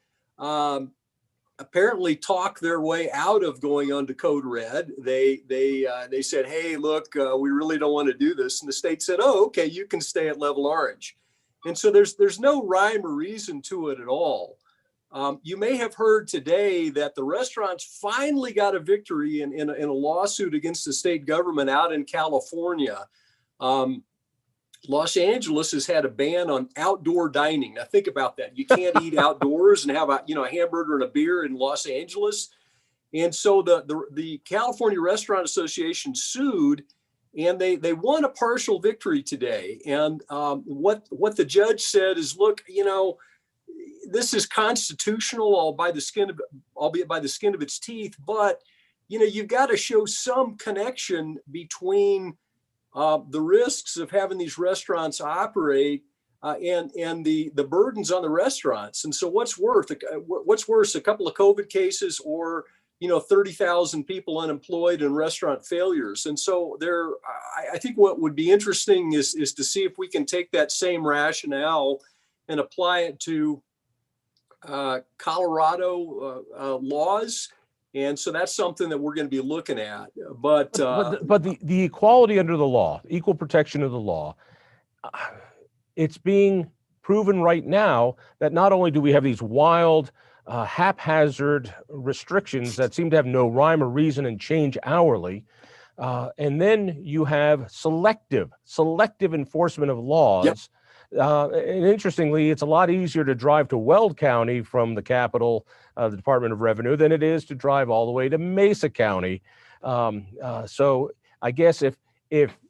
apparently talked their way out of going onto code red. They said, hey, look, we really don't want to do this. And the state said, oh, okay, you can stay at level orange. And so there's no rhyme or reason to it at all. You may have heard today that the restaurants finally got a victory in a lawsuit against the state government out in California. Los Angeles has had a ban on outdoor dining. Now think about that. You can't eat outdoors and have a hamburger and a beer in Los Angeles. And so the California Restaurant Association sued, and they won a partial victory today. And what the judge said is, look, this is constitutional, albeit by the skin of its teeth, but you've got to show some connection between the risks of having these restaurants operate and the burdens on the restaurants. And so what's worse, a couple of COVID cases or 30,000 people unemployed and restaurant failures? And so I think what would be interesting is to see if we can take that same rationale and apply it to Colorado laws. And so that's something that we're going to be looking at. But the equality under the law, equal protection of the law, it's being proven right now that not only do we have these wild, haphazard restrictions that seem to have no rhyme or reason and change hourly, and then you have selective enforcement of laws. Yep. And interestingly, it's a lot easier to drive to Weld County from the capital, the Department of Revenue, than it is to drive all the way to Mesa County. So I guess if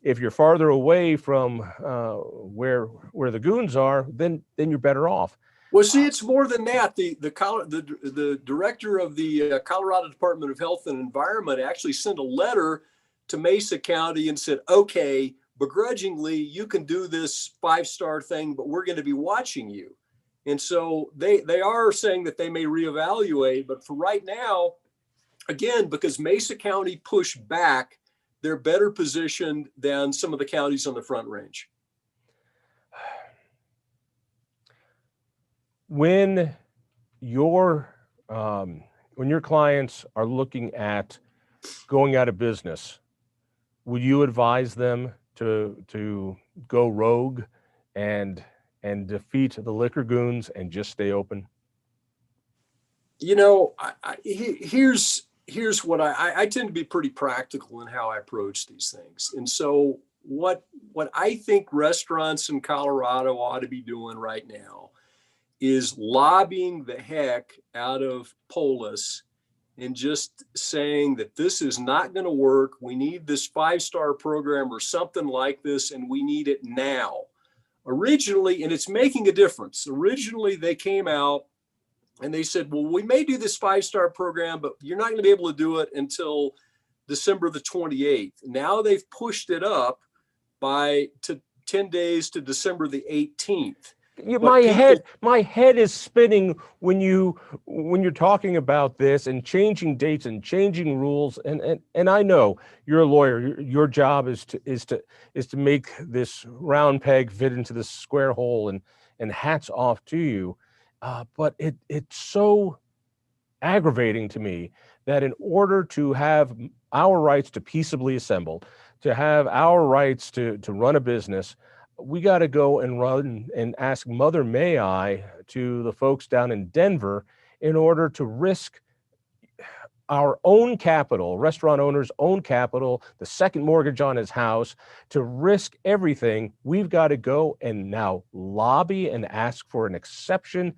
you're farther away from where the goons are, then you're better off. Well, see, it's more than that. The director of the Colorado Department of Health and Environment actually sent a letter to Mesa County and said, okay, begrudgingly, you can do this 5-star thing, but we're going to be watching you. And so they are saying that they may reevaluate, but for right now, again, because Mesa County pushed back, they're better positioned than some of the counties on the Front Range. When your clients are looking at going out of business, would you advise them to go rogue and defeat the liquor goons and just stay open? Here's what I tend to be pretty practical in how I approach these things. And so what I think restaurants in Colorado ought to be doing right now is lobbying the heck out of Polis and just saying that this is not going to work. We need this 5-star program or something like this, and we need it now. Originally, and it's making a difference. Originally, they came out and they said, well, we may do this 5-star program, but you're not going to be able to do it until December the 28th. Now they've pushed it up to 10 days to December the 18th. My head is spinning when you're talking about this and changing dates and changing rules. And I know you're a lawyer. Your job is to make this round peg fit into the square hole, and hats off to you. But it's so aggravating to me that in order to have our rights to peaceably assemble, to have our rights to run a business, we got to go and run and ask Mother May I to the folks down in Denver in order to risk our own capital, restaurant owner's own capital, the second mortgage on his house, to risk everything. We've got to go and now lobby and ask for an exception.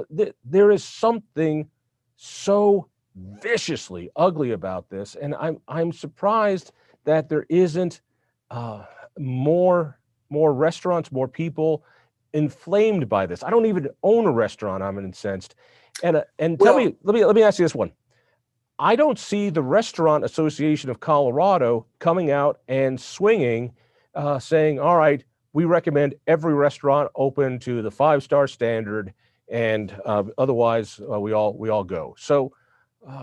There is something so viciously ugly about this, and I'm surprised that there isn't more restaurants, more people inflamed by this. I don't even own a restaurant. I'm incensed. And let me ask you this one. I don't see the Restaurant Association of Colorado coming out and swinging, saying, all right, we recommend every restaurant open to the 5-star standard, and otherwise we all go. So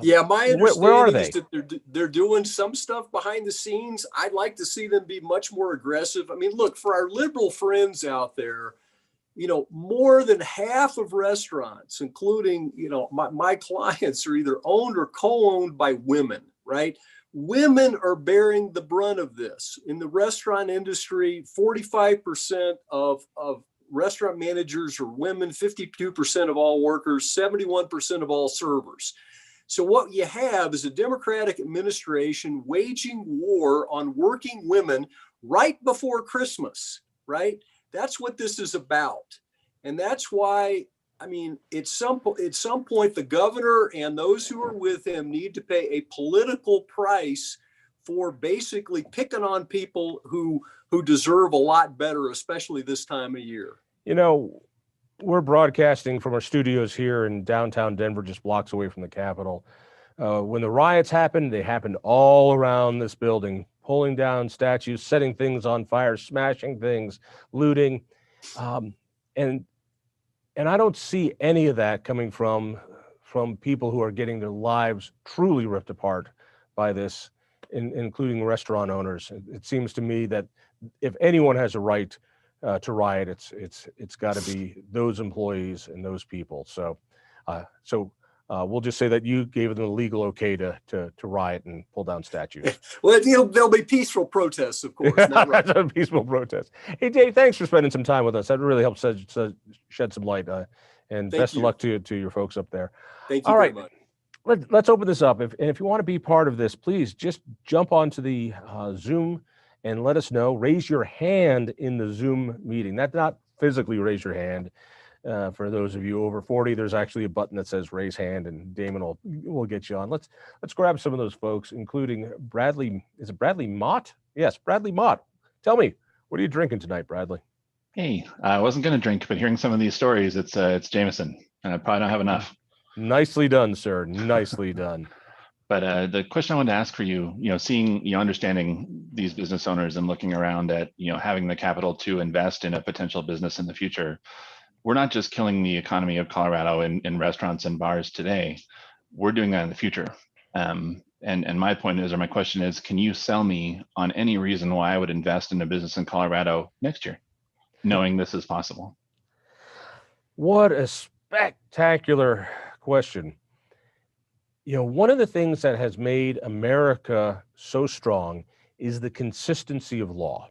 yeah, my understanding where are they? is that they're doing some stuff behind the scenes. I'd like to see them be much more aggressive. I mean, look, for our liberal friends out there, more than half of restaurants, including, my clients, are either owned or co-owned by women, right? Women are bearing the brunt of this. In the restaurant industry, 45% of restaurant managers are women, 52% of all workers, 71% of all servers. So what you have is a Democratic administration waging war on working women right before Christmas, right? That's what this is about. And that's why, I mean, at some point, the governor and those who are with him need to pay a political price for basically picking on people who deserve a lot better, especially this time of year. You know, we're broadcasting from our studios here in downtown Denver, just blocks away from the Capitol. When the riots happened, they happened all around this building, pulling down statues, setting things on fire, smashing things, looting. And I don't see any of that coming from people who are getting their lives truly ripped apart by this, including restaurant owners. It seems to me that if anyone has a right to riot, it's got to be those employees and those people. So we'll just say that you gave them the legal okay to riot and pull down statues. Well, there'll be peaceful protests, of course. Not right. A peaceful protest. Hey, Dave, thanks for spending some time with us. That really helps shed some light. And best of luck to your folks up there. Thank you All right. very much. Let's open this up. If you want to be part of this, please just jump onto the Zoom and let us know. Raise your hand in the Zoom meeting. That's not physically raise your hand. For those of you over 40, there's actually a button that says raise hand, and Damon will get you on. Let's grab some of those folks, including Bradley. Is it Bradley Mott? Yes, Bradley Mott. Tell me, what are you drinking tonight, Bradley? Hey, I wasn't going to drink, but hearing some of these stories, it's Jameson, and I probably don't have enough. Nicely done, sir. Nicely done. But the question I wanted to ask for you, seeing, understanding these business owners and looking around at, having the capital to invest in a potential business in the future, we're not just killing the economy of Colorado in restaurants and bars today. We're doing that in the future. And my point is, or my question is, can you sell me on any reason why I would invest in a business in Colorado next year, knowing this is possible? What a spectacular question. One of the things that has made America so strong is the consistency of law,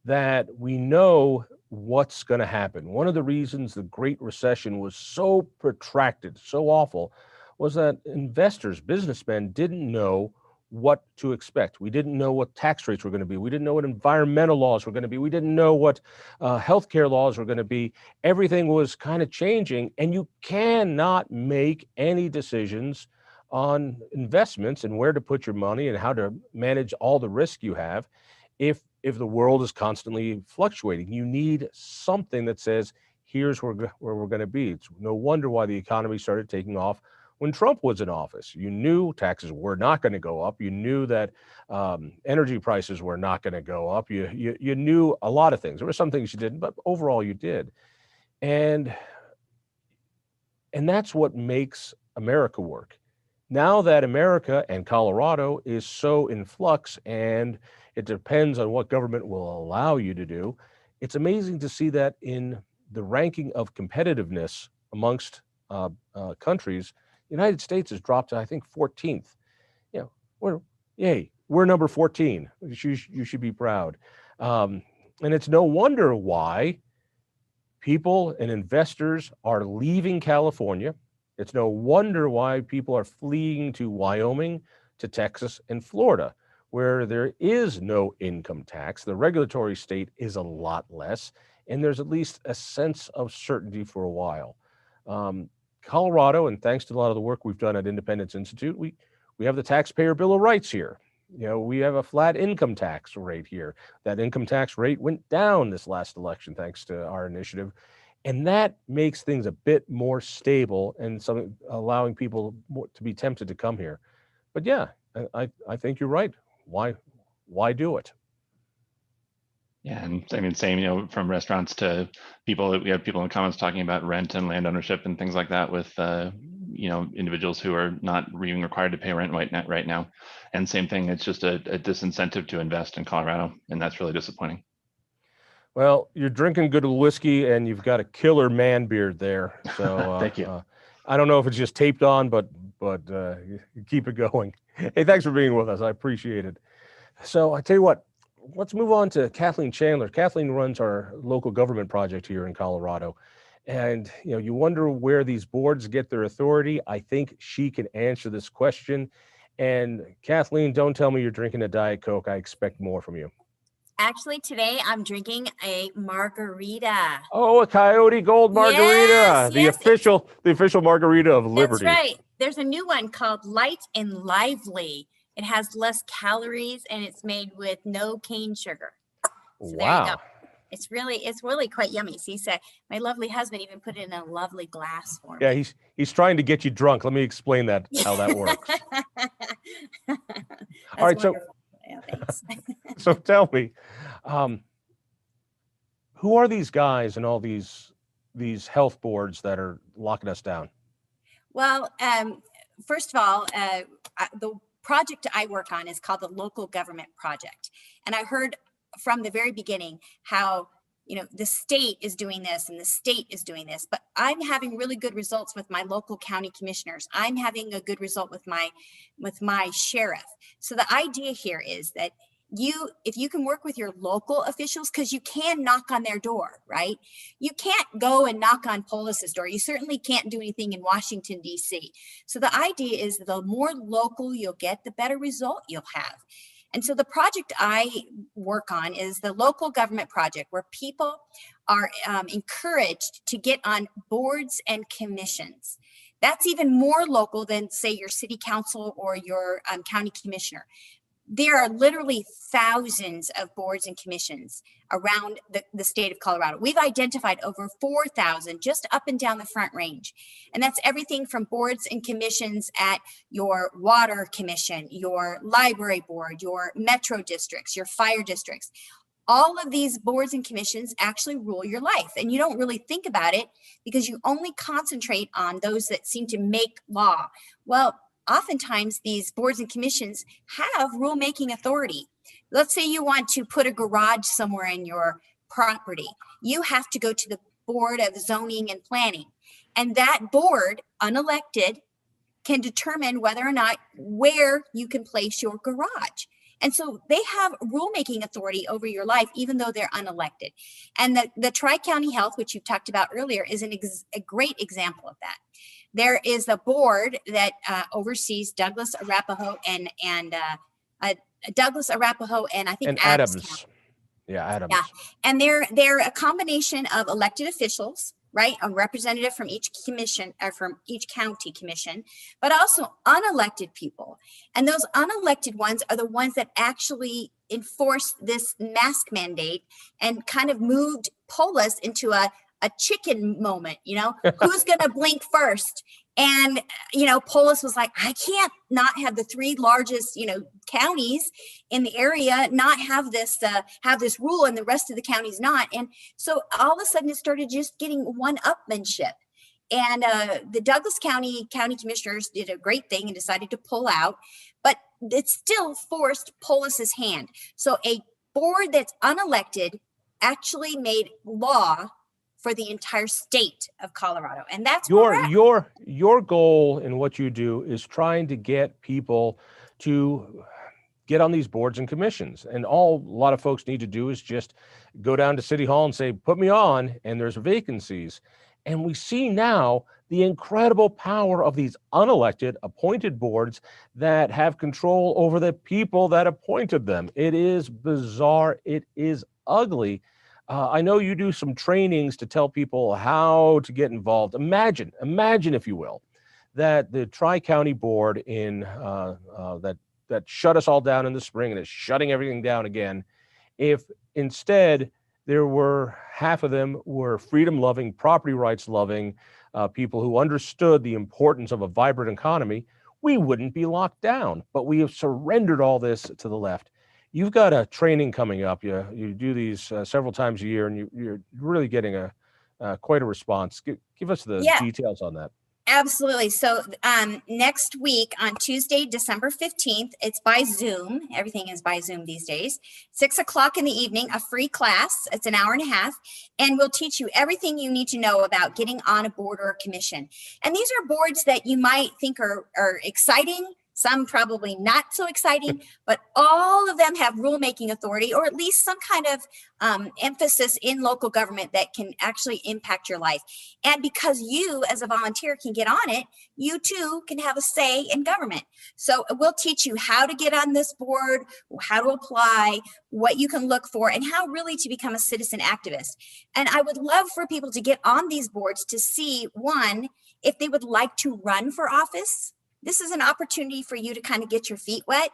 that we know what's going to happen. One of the reasons the Great Recession was so protracted, so awful, was that investors, businessmen, didn't know what to expect. We didn't know what tax rates were going to be. We didn't know what environmental laws were going to be. We didn't know what healthcare laws were going to be. Everything was kind of changing, and you cannot make any decisions on investments and where to put your money and how to manage all the risk you have if the world is constantly fluctuating. You need something that says, here's where we're going to be. It's no wonder why the economy started taking off when Trump was in office. You knew taxes were not going to go up. You knew that energy prices were not going to go up. You knew a lot of things. There were some things you didn't, but overall you did. And that's what makes America work. Now that America and Colorado is so in flux, and it depends on what government will allow you to do, it's amazing to see that in the ranking of competitiveness amongst countries, the United States has dropped to, I think, 14th. We're number 14. You should be proud. And it's no wonder why people and investors are leaving California. It's no wonder why people are fleeing to Wyoming, to Texas, and Florida, where there is no income tax. The regulatory state is a lot less, and there's at least a sense of certainty for a while. Colorado, and thanks to a lot of the work we've done at Independence Institute, we have the Taxpayer Bill of Rights here. We have a flat income tax rate here. That income tax rate went down this last election thanks to our initiative. And that makes things a bit more stable and allowing people to be tempted to come here. But yeah, I think you're right. Why do it? Yeah, and I mean, same, from restaurants to people. We have people in the comments talking about rent and land ownership and things like that with, individuals who are not even required to pay rent right now. And same thing, it's just a disincentive to invest in Colorado, and that's really disappointing. Well, you're drinking good whiskey and you've got a killer man beard there. So thank you. I don't know if it's just taped on, but you keep it going. Hey, thanks for being with us. I appreciate it. So I tell you what, let's move on to Kathleen Chandler. Kathleen runs our local government project here in Colorado. And you wonder where these boards get their authority. I think she can answer this question. And Kathleen, don't tell me you're drinking a Diet Coke. I expect more from you. Actually, today I'm drinking a margarita. Oh, a Coyote Gold margarita, the official margarita of Liberty. That's right. There's a new one called Light and Lively. It has less calories and it's made with no cane sugar. So wow. There you go. It's really quite yummy. See, so my lovely husband even put it in a lovely glass for me. Yeah, he's trying to get you drunk. Let me explain how that works. All right, wonderful. Yeah, thanks. So tell me, who are these guys and all these health boards that are locking us down? Well, first of all, the project I work on is called the Local Government Project. And I heard from the very beginning how, the state is doing this and the state is doing this, but I'm having really good results with my local county commissioners. I'm having a good result with my sheriff. So the idea here is that if you can work with your local officials, because you can knock on their door, right? You can't go and knock on Polis's door. You certainly can't do anything in Washington, D.C. So the idea is the more local you'll get, the better result you'll have. And so the project I work on is the Local Government Project, where people are encouraged to get on boards and commissions. That's even more local than, say, your city council or your county commissioner. There are literally thousands of boards and commissions around the state of Colorado. We've identified over 4,000 just up and down the Front Range. And that's everything from boards and commissions at your water commission, your library board, your metro districts, your fire districts. All of these boards and commissions actually rule your life. And you don't really think about it because you only concentrate on those that seem to make law. Well, oftentimes these boards and commissions have rulemaking authority. Let's say you want to put a garage somewhere in your property. You have to go to the Board of Zoning and Planning. And that board, unelected, can determine whether or not where you can place your garage. And so they have rulemaking authority over your life, even though they're unelected. And the Tri-County Health, which you talked about earlier, is a great example of that. There is a board that oversees Douglas, Arapahoe, and Douglas, Arapahoe, and I think Adams. Yeah, Adams. Yeah, and they're a combination of elected officials, right? A representative from each commission or from each county commission, but also unelected people. And those unelected ones are the ones that actually enforced this mask mandate and kind of moved Polis into a chicken moment, who's going to blink first? And, Polis was like, I can't not have the three largest, counties in the area not have this rule and the rest of the counties not. And so all of a sudden it started just getting one-upmanship. And the Douglas County commissioners did a great thing and decided to pull out, but it still forced Polis's hand. So a board that's unelected actually made law for the entire state of Colorado. And that's your goal in what you do is trying to get people to get on these boards and commissions. And all a lot of folks need to do is just go down to City Hall and say, put me on, and there's vacancies. And we see now the incredible power of these unelected appointed boards that have control over the people that appointed them. It is bizarre. It is ugly. I know you do some trainings to tell people how to get involved. Imagine, if you will, that the Tri-County Board that shut us all down in the spring and is shutting everything down again. If instead there were half of them were freedom-loving, property rights-loving people who understood the importance of a vibrant economy, we wouldn't be locked down. But we have surrendered all this to the left. You've got a training coming up. You do these several times a year, and you're really getting quite a response. Give us the details on that. Absolutely. So next week on Tuesday, December 15th, it's by Zoom. Everything is by Zoom these days. 6:00 in the evening, a free class. It's an hour and a half. And we'll teach you everything you need to know about getting on a board or a commission. And these are boards that you might think are exciting, some probably not so exciting, but all of them have rulemaking authority, or at least some kind of emphasis in local government that can actually impact your life. And because you as a volunteer can get on it, you too can have a say in government. So we'll teach you how to get on this board, how to apply, what you can look for, and how really to become a citizen activist. And I would love for people to get on these boards to see, one, if they would like to run for office. This is an opportunity for you to kind of get your feet wet.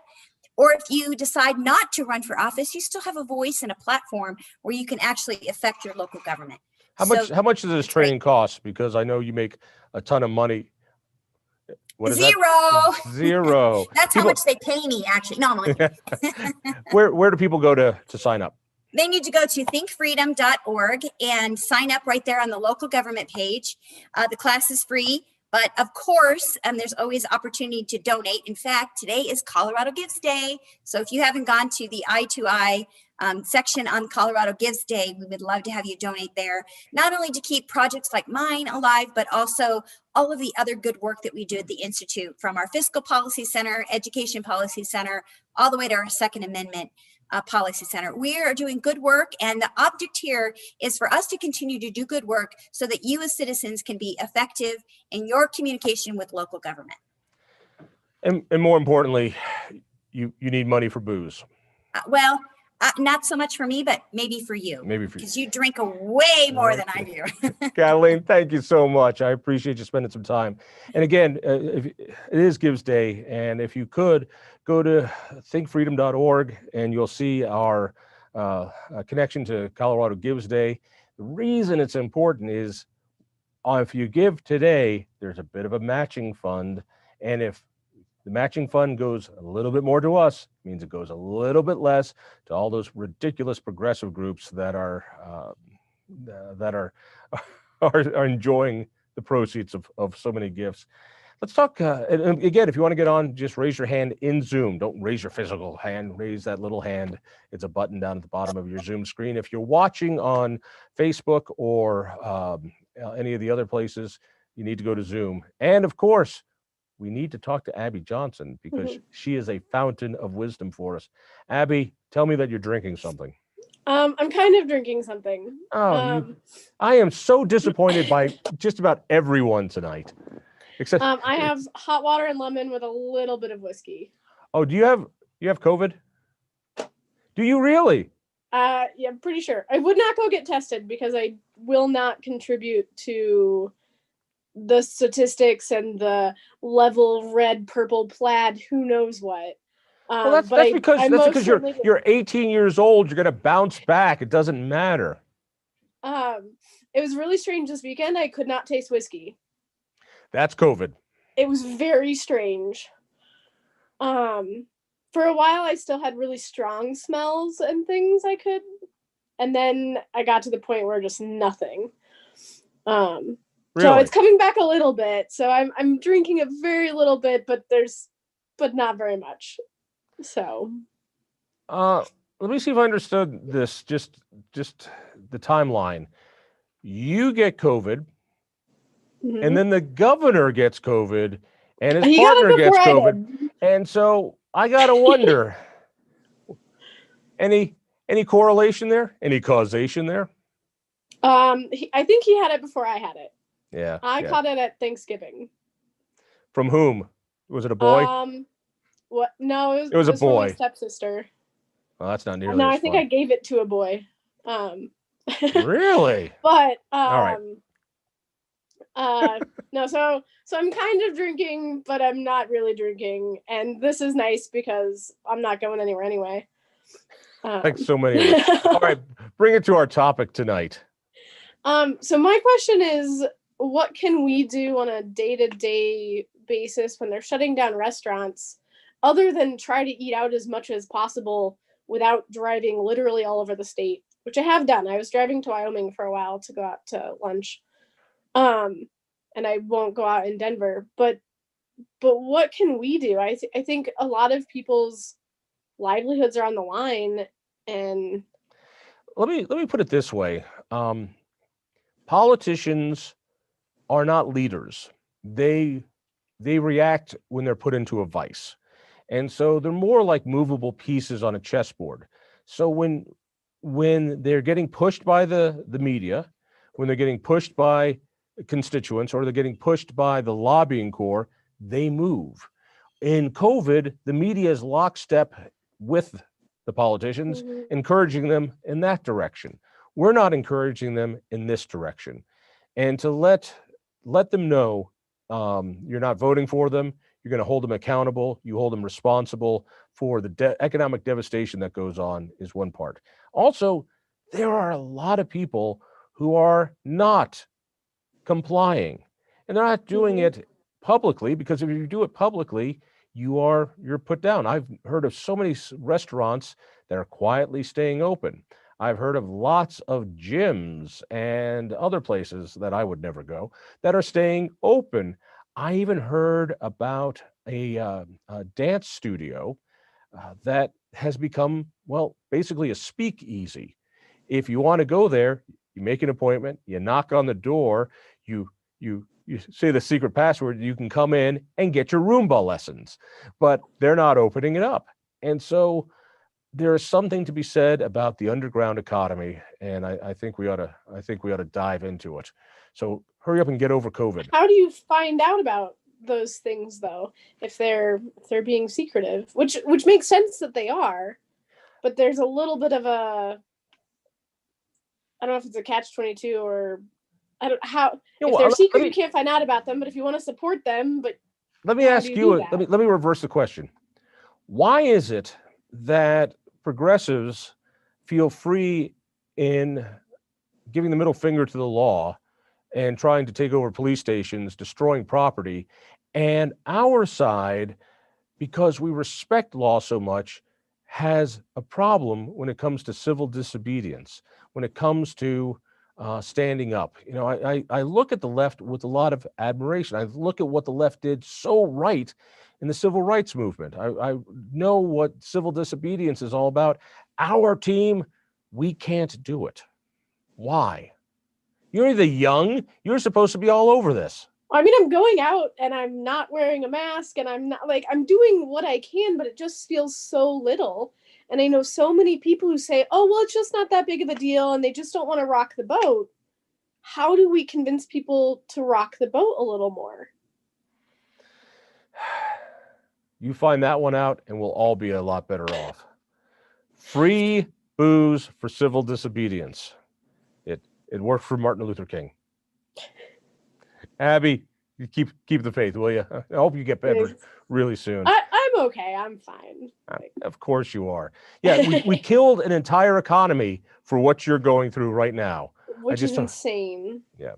Or if you decide not to run for office, you still have a voice and a platform where you can actually affect your local government. How much does this training cost? Because I know you make a ton of money. What is Zero. that? Zero. That's how much they pay me, actually. No, I'm like, Where do people go to sign up? they need to go to thinkfreedom.org and sign up right there on the local government page. The class is free. But of course, there's always opportunity to donate. In fact, today is Colorado Gives Day. So if you haven't gone to the I2I section on Colorado Gives Day, we would love to have you donate there, not only to keep projects like mine alive, but also all of the other good work that we do at the Institute, from our Fiscal Policy Center, Education Policy Center, all the way to our Second Amendment Policy Center. We are doing good work, and the object here is for us to continue to do good work so that you as citizens can be effective in your communication with local government. And more importantly, you need money for booze. Not so much for me, but maybe for you. Maybe for you. Because you drink way more than I do. Kathleen, thank you so much. I appreciate you spending some time. And again, it is Gives Day, and if you could, go to thinkfreedom.org and you'll see our connection to Colorado Gives Day. The reason it's important is if you give today, there's a bit of a matching fund. And if the matching fund goes a little bit more to us, it means it goes a little bit less to all those ridiculous progressive groups that are enjoying the proceeds of so many gifts. Let's talk, and again, if you want to get on, just raise your hand in Zoom. Don't raise your physical hand, raise that little hand. It's a button down at the bottom of your Zoom screen. If you're watching on Facebook or any of the other places, you need to go to Zoom. And of course, we need to talk to Abby Johnson because she is a fountain of wisdom for us. Abby, tell me that you're drinking something. I'm kind of drinking something. I am so disappointed by just about everyone tonight. Except I have hot water and lemon with a little bit of whiskey. Oh, do you have COVID? Do you really? Yeah, I'm pretty sure. I would not go get tested because I will not contribute to the statistics and the level red, purple, plaid, who knows what. Well, that's because you're 18 years old. You're going to bounce back. It doesn't matter. It was really strange this weekend. I could not taste whiskey. That's COVID. It was very strange. For a while, I still had really strong smells and things I could, and then I got to the point where just nothing. Really? So it's coming back a little bit. So I'm drinking a very little bit, but not very much. So. Let me see if I understood this. Just the timeline. You get COVID. Mm-hmm. And then the governor gets COVID and his partner gets COVID. And so I got to wonder, any correlation there? Any causation there? I think he had it before I had it. Yeah. I caught it at Thanksgiving. From whom? Was it a boy? What? No, it was a boy. From my stepsister. Well, that's not nearly. No, as I think fun. I gave it to a boy. Really? But all right. No, so I'm kind of drinking, but I'm not really drinking, and this is nice because I'm not going anywhere anyway. Like so many of us. All right, bring it to our topic tonight. So my question is, what can we do on a day-to-day basis when they're shutting down restaurants, other than try to eat out as much as possible without driving literally all over the state, which I have done. I was driving to Wyoming for a while to go out to lunch. And I won't go out in Denver, but what can we do? I think a lot of people's livelihoods are on the line, and let me put it this way. Politicians are not leaders. They they react when they're put into a vice. And so they're more like movable pieces on a chessboard. So when they're getting pushed by the media, when they're getting pushed by constituents, or they're getting pushed by the lobbying corps, they move. In COVID, the media is lockstep with the politicians, encouraging them in that direction. We're not encouraging them in this direction. And to let them know you're not voting for them, you're going to hold them accountable, you hold them responsible for the economic devastation that goes on is one part. Also, there are a lot of people who are not complying, and they're not doing it publicly, because if you do it publicly, you're put down. I've heard of so many restaurants that are quietly staying open. I've heard of lots of gyms and other places that I would never go that are staying open. I even heard about a dance studio that has become, well, basically a speakeasy. If you want to go there, you make an appointment, you knock on the door, you say the secret password, you can come in and get your Roomba lessons, but they're not opening it up. And so there is something to be said about the underground economy, and I think we ought to dive into it. So hurry up and get over COVID. How do you find out about those things, though, if they're being secretive? Which makes sense that they are, but there's a little bit of a, I don't know if it's a catch-22 or I don't how if they're secret, you can't find out about them. But if you want to support them, but let me ask you, let me reverse the question. Why is it that progressives feel free in giving the middle finger to the law and trying to take over police stations, destroying property, and our side, because we respect law so much, has a problem when it comes to civil disobedience, when it comes to standing up? You know, I look at the left with a lot of admiration. I look at what the left did so right in the civil rights movement. I know what civil disobedience is all about. Our team, we can't do it. Why? You're the young. You're supposed to be all over this. I mean, I'm going out and I'm not wearing a mask and I'm doing what I can, but it just feels so little. And I know so many people who say, oh, well, it's just not that big of a deal and they just don't want to rock the boat. How do we convince people to rock the boat a little more? You find that one out and we'll all be a lot better off. Free booze for civil disobedience. It worked for Martin Luther King. Abby, you keep the faith, will you? I hope you get better really soon. I'm okay. I'm fine. Of course you are. Yeah, we killed an entire economy for what you're going through right now. Which is insane. Yeah.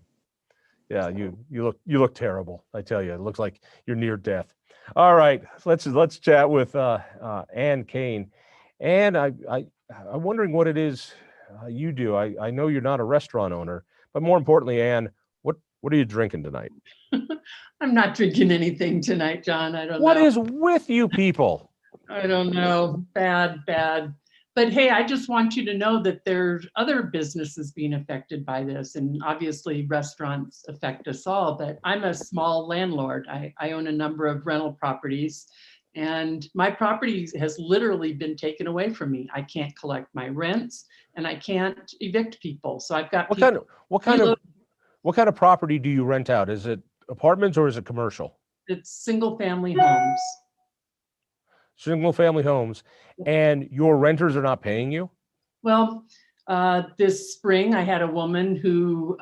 Yeah, you look terrible. I tell you, it looks like you're near death. All right, let's chat with Ann Kane. Ann, I'm wondering what it is you do. I know you're not a restaurant owner, but more importantly, Ann, what are you drinking tonight? I'm not drinking anything tonight, John. I don't know. What is with you people? I don't know. Bad. But hey, I just want you to know that there's other businesses being affected by this. And obviously restaurants affect us all, but I'm a small landlord. I own a number of rental properties and my property has literally been taken away from me. I can't collect my rents and I can't evict people. So I've got what kind of property do you rent out? Is it apartments or is it commercial? It's single family homes. Single family homes. And your renters are not paying you? Well, this spring I had a woman who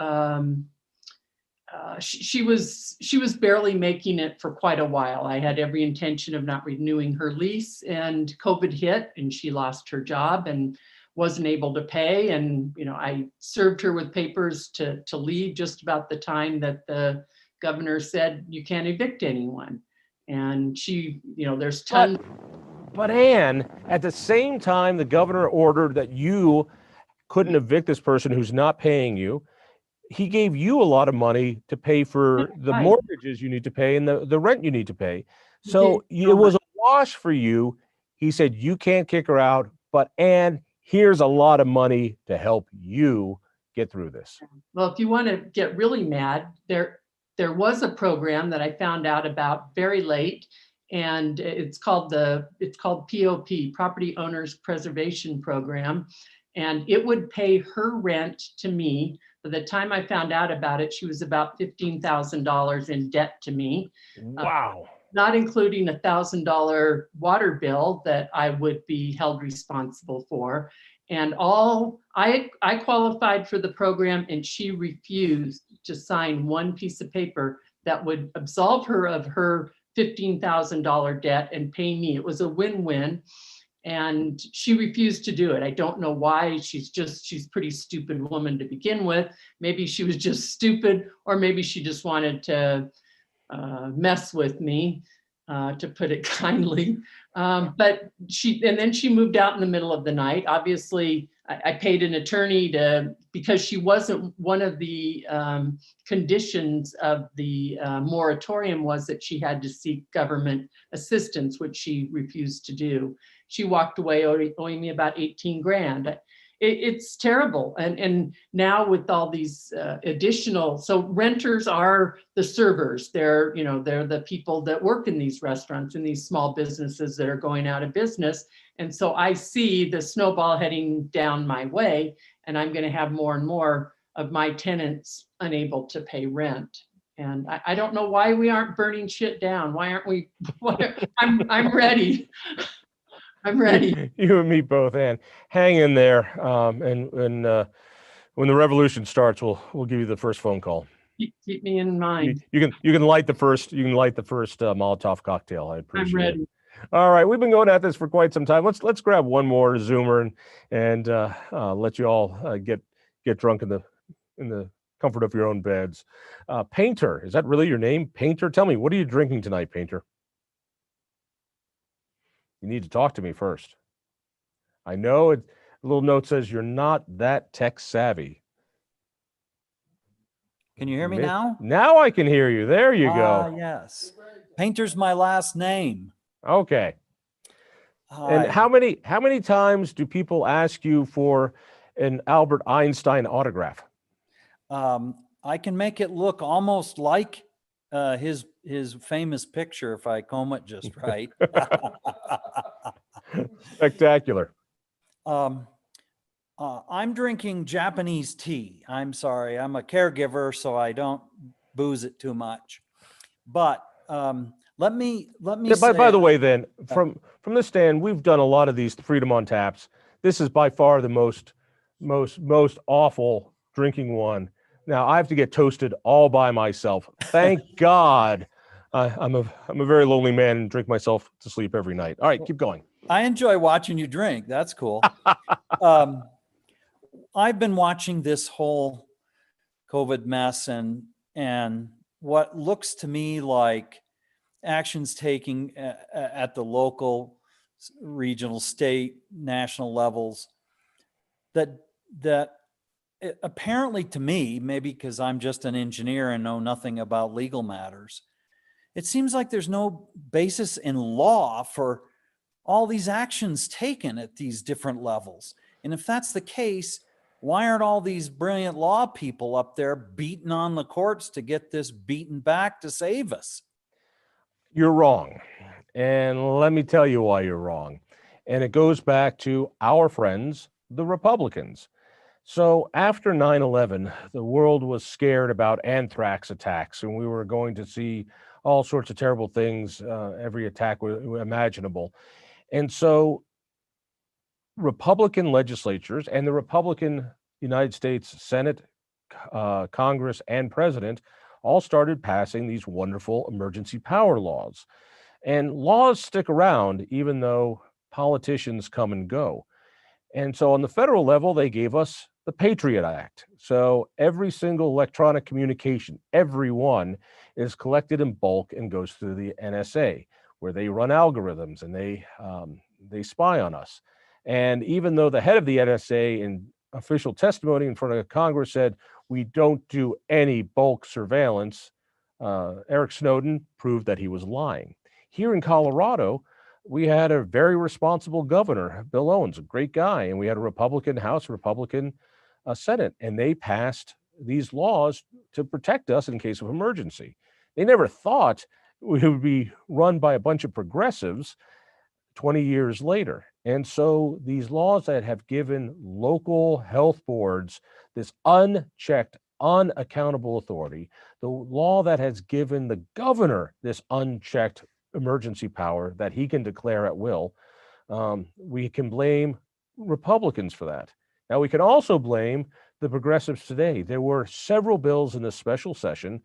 she was barely making it for quite a while. I had every intention of not renewing her lease and COVID hit and she lost her job and wasn't able to pay. And, you know, I served her with papers to leave just about the time that the governor said you can't evict anyone. And she, you know, there's tons. But Ann, at the same time, the governor ordered that you couldn't evict this person who's not paying you. He gave you a lot of money to pay for the mortgages you need to pay and the rent you need to pay. So it was a wash for you. He said, you can't kick her out, but Ann, here's a lot of money to help you get through this. Well, if you want to get really mad, there there was a program that I found out about very late, and it's called POP, Property Owners Preservation Program, and it would pay her rent to me. By the time I found out about it, she was about $15,000 in debt to me. Wow. Not including a $1,000 water bill that I would be held responsible for. And I qualified for the program, and she refused to sign one piece of paper that would absolve her of her $15,000 debt and pay me. It was a win-win, and she refused to do it. I don't know why. She's a pretty stupid woman to begin with. Maybe she was just stupid, or maybe she just wanted to mess with me, to put it kindly. But then she moved out in the middle of the night. Obviously, I paid an attorney because she wasn't, one of the conditions of the moratorium was that she had to seek government assistance, which she refused to do. She walked away owing me about 18 grand. It's terrible. And now with all these additional, so renters are the servers. They're the people that work in these restaurants, in these small businesses that are going out of business. And so I see the snowball heading down my way, and I'm going to have more and more of my tenants unable to pay rent. And I don't know why we aren't burning shit down. Why aren't we? I'm ready. I'm ready. You and me both, Ann. Hang in there. And when the revolution starts, we'll give you the first phone call. Keep me in mind. You can light the first Molotov cocktail. I appreciate I'm ready. it. All right, we've been going at this for quite some time. Let's grab one more Zoomer and let you all get drunk in the comfort of your own beds. Painter, is that really your name, Painter? Tell me, what are you drinking tonight, Painter? You need to talk to me first. I know a little note says you're not that tech savvy. Can you hear me now? Now I can hear you. There you go. Yes. Painter's my last name. Okay. Hi. And how many times do people ask you for an Albert Einstein autograph? I can make it look almost like his famous picture if I comb it just right. Spectacular. I'm drinking Japanese tea. I'm sorry, I'm a caregiver, so I don't booze it too much. But let me say, by the way, then from the stand, we've done a lot of these Freedom on Taps. This is by far the most awful drinking one. Now I have to get toasted all by myself. Thank God. I'm a very lonely man and drink myself to sleep every night. All right, keep going. I enjoy watching you drink. That's cool. I've been watching this whole COVID mess and what looks to me like actions taking at the local, regional, state, national levels that apparently to me, maybe because I'm just an engineer and know nothing about legal matters, it seems like there's no basis in law for all these actions taken at these different levels. And if that's the case, why aren't all these brilliant law people up there beating on the courts to get this beaten back to save us? You're wrong. And let me tell you why you're wrong. And it goes back to our friends, the Republicans. So after 9/11, the world was scared about anthrax attacks, and we were going to see all sorts of terrible things, every attack imaginable. And so Republican legislatures and the Republican United States Senate, Congress, and President all started passing these wonderful emergency power laws. And laws stick around even though politicians come and go. And so on the federal level, they gave us the Patriot Act. So every single electronic communication, every one, is collected in bulk and goes through the NSA, where they run algorithms and they spy on us. And even though the head of the NSA in official testimony in front of Congress said, we don't do any bulk surveillance, Eric Snowden proved that he was lying. Here in Colorado, we had a very responsible governor, Bill Owens, a great guy, and we had a Republican House, Republican Senate, and they passed these laws to protect us in case of emergency. They never thought we would be run by a bunch of progressives 20 years later. And so these laws that have given local health boards this unchecked, unaccountable authority, the law that has given the governor this unchecked emergency power that he can declare at will, we can blame Republicans for that. Now, we can also blame the progressives today. There were several bills in this special session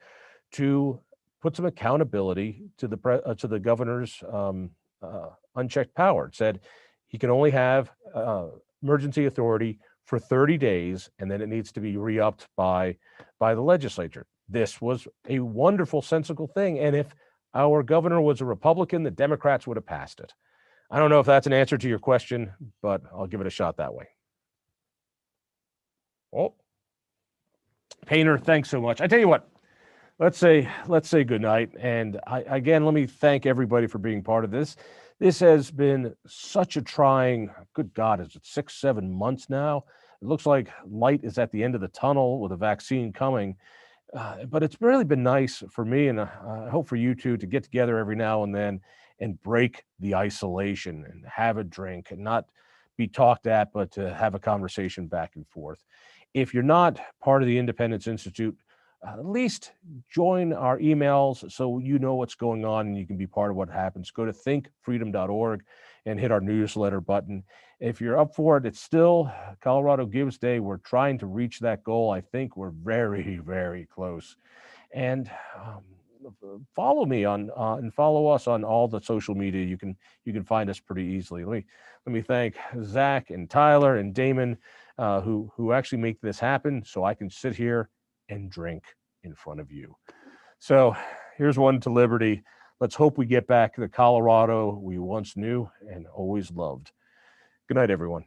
to put some accountability to the governor's unchecked power. It said he can only have emergency authority for 30 days, and then it needs to be re-upped by the legislature. This was a wonderful, sensible thing. And if our governor was a Republican, the Democrats would have passed it. I don't know if that's an answer to your question, but I'll give it a shot that way. Oh, Painter, thanks so much. I tell you what, let's say good night. And again, let me thank everybody for being part of this. This has been such a trying, good God, is it 6-7 months now? It looks like light is at the end of the tunnel with a vaccine coming. But it's really been nice for me, and I hope for you too, to get together every now and then and break the isolation and have a drink and not be talked at, but to have a conversation back and forth. If you're not part of the Independence Institute, at least join our emails so you know what's going on and you can be part of what happens. Go to thinkfreedom.org and hit our newsletter button. If you're up for it, it's still Colorado Gives Day. We're trying to reach that goal. I think we're very, very close. And follow me on and follow us on all the social media. You can find us pretty easily. Let me thank Zach and Tyler and Damon who actually make this happen so I can sit here and drink in front of you. So here's one to Liberty. Let's hope we get back to the Colorado we once knew and always loved. Good night, everyone.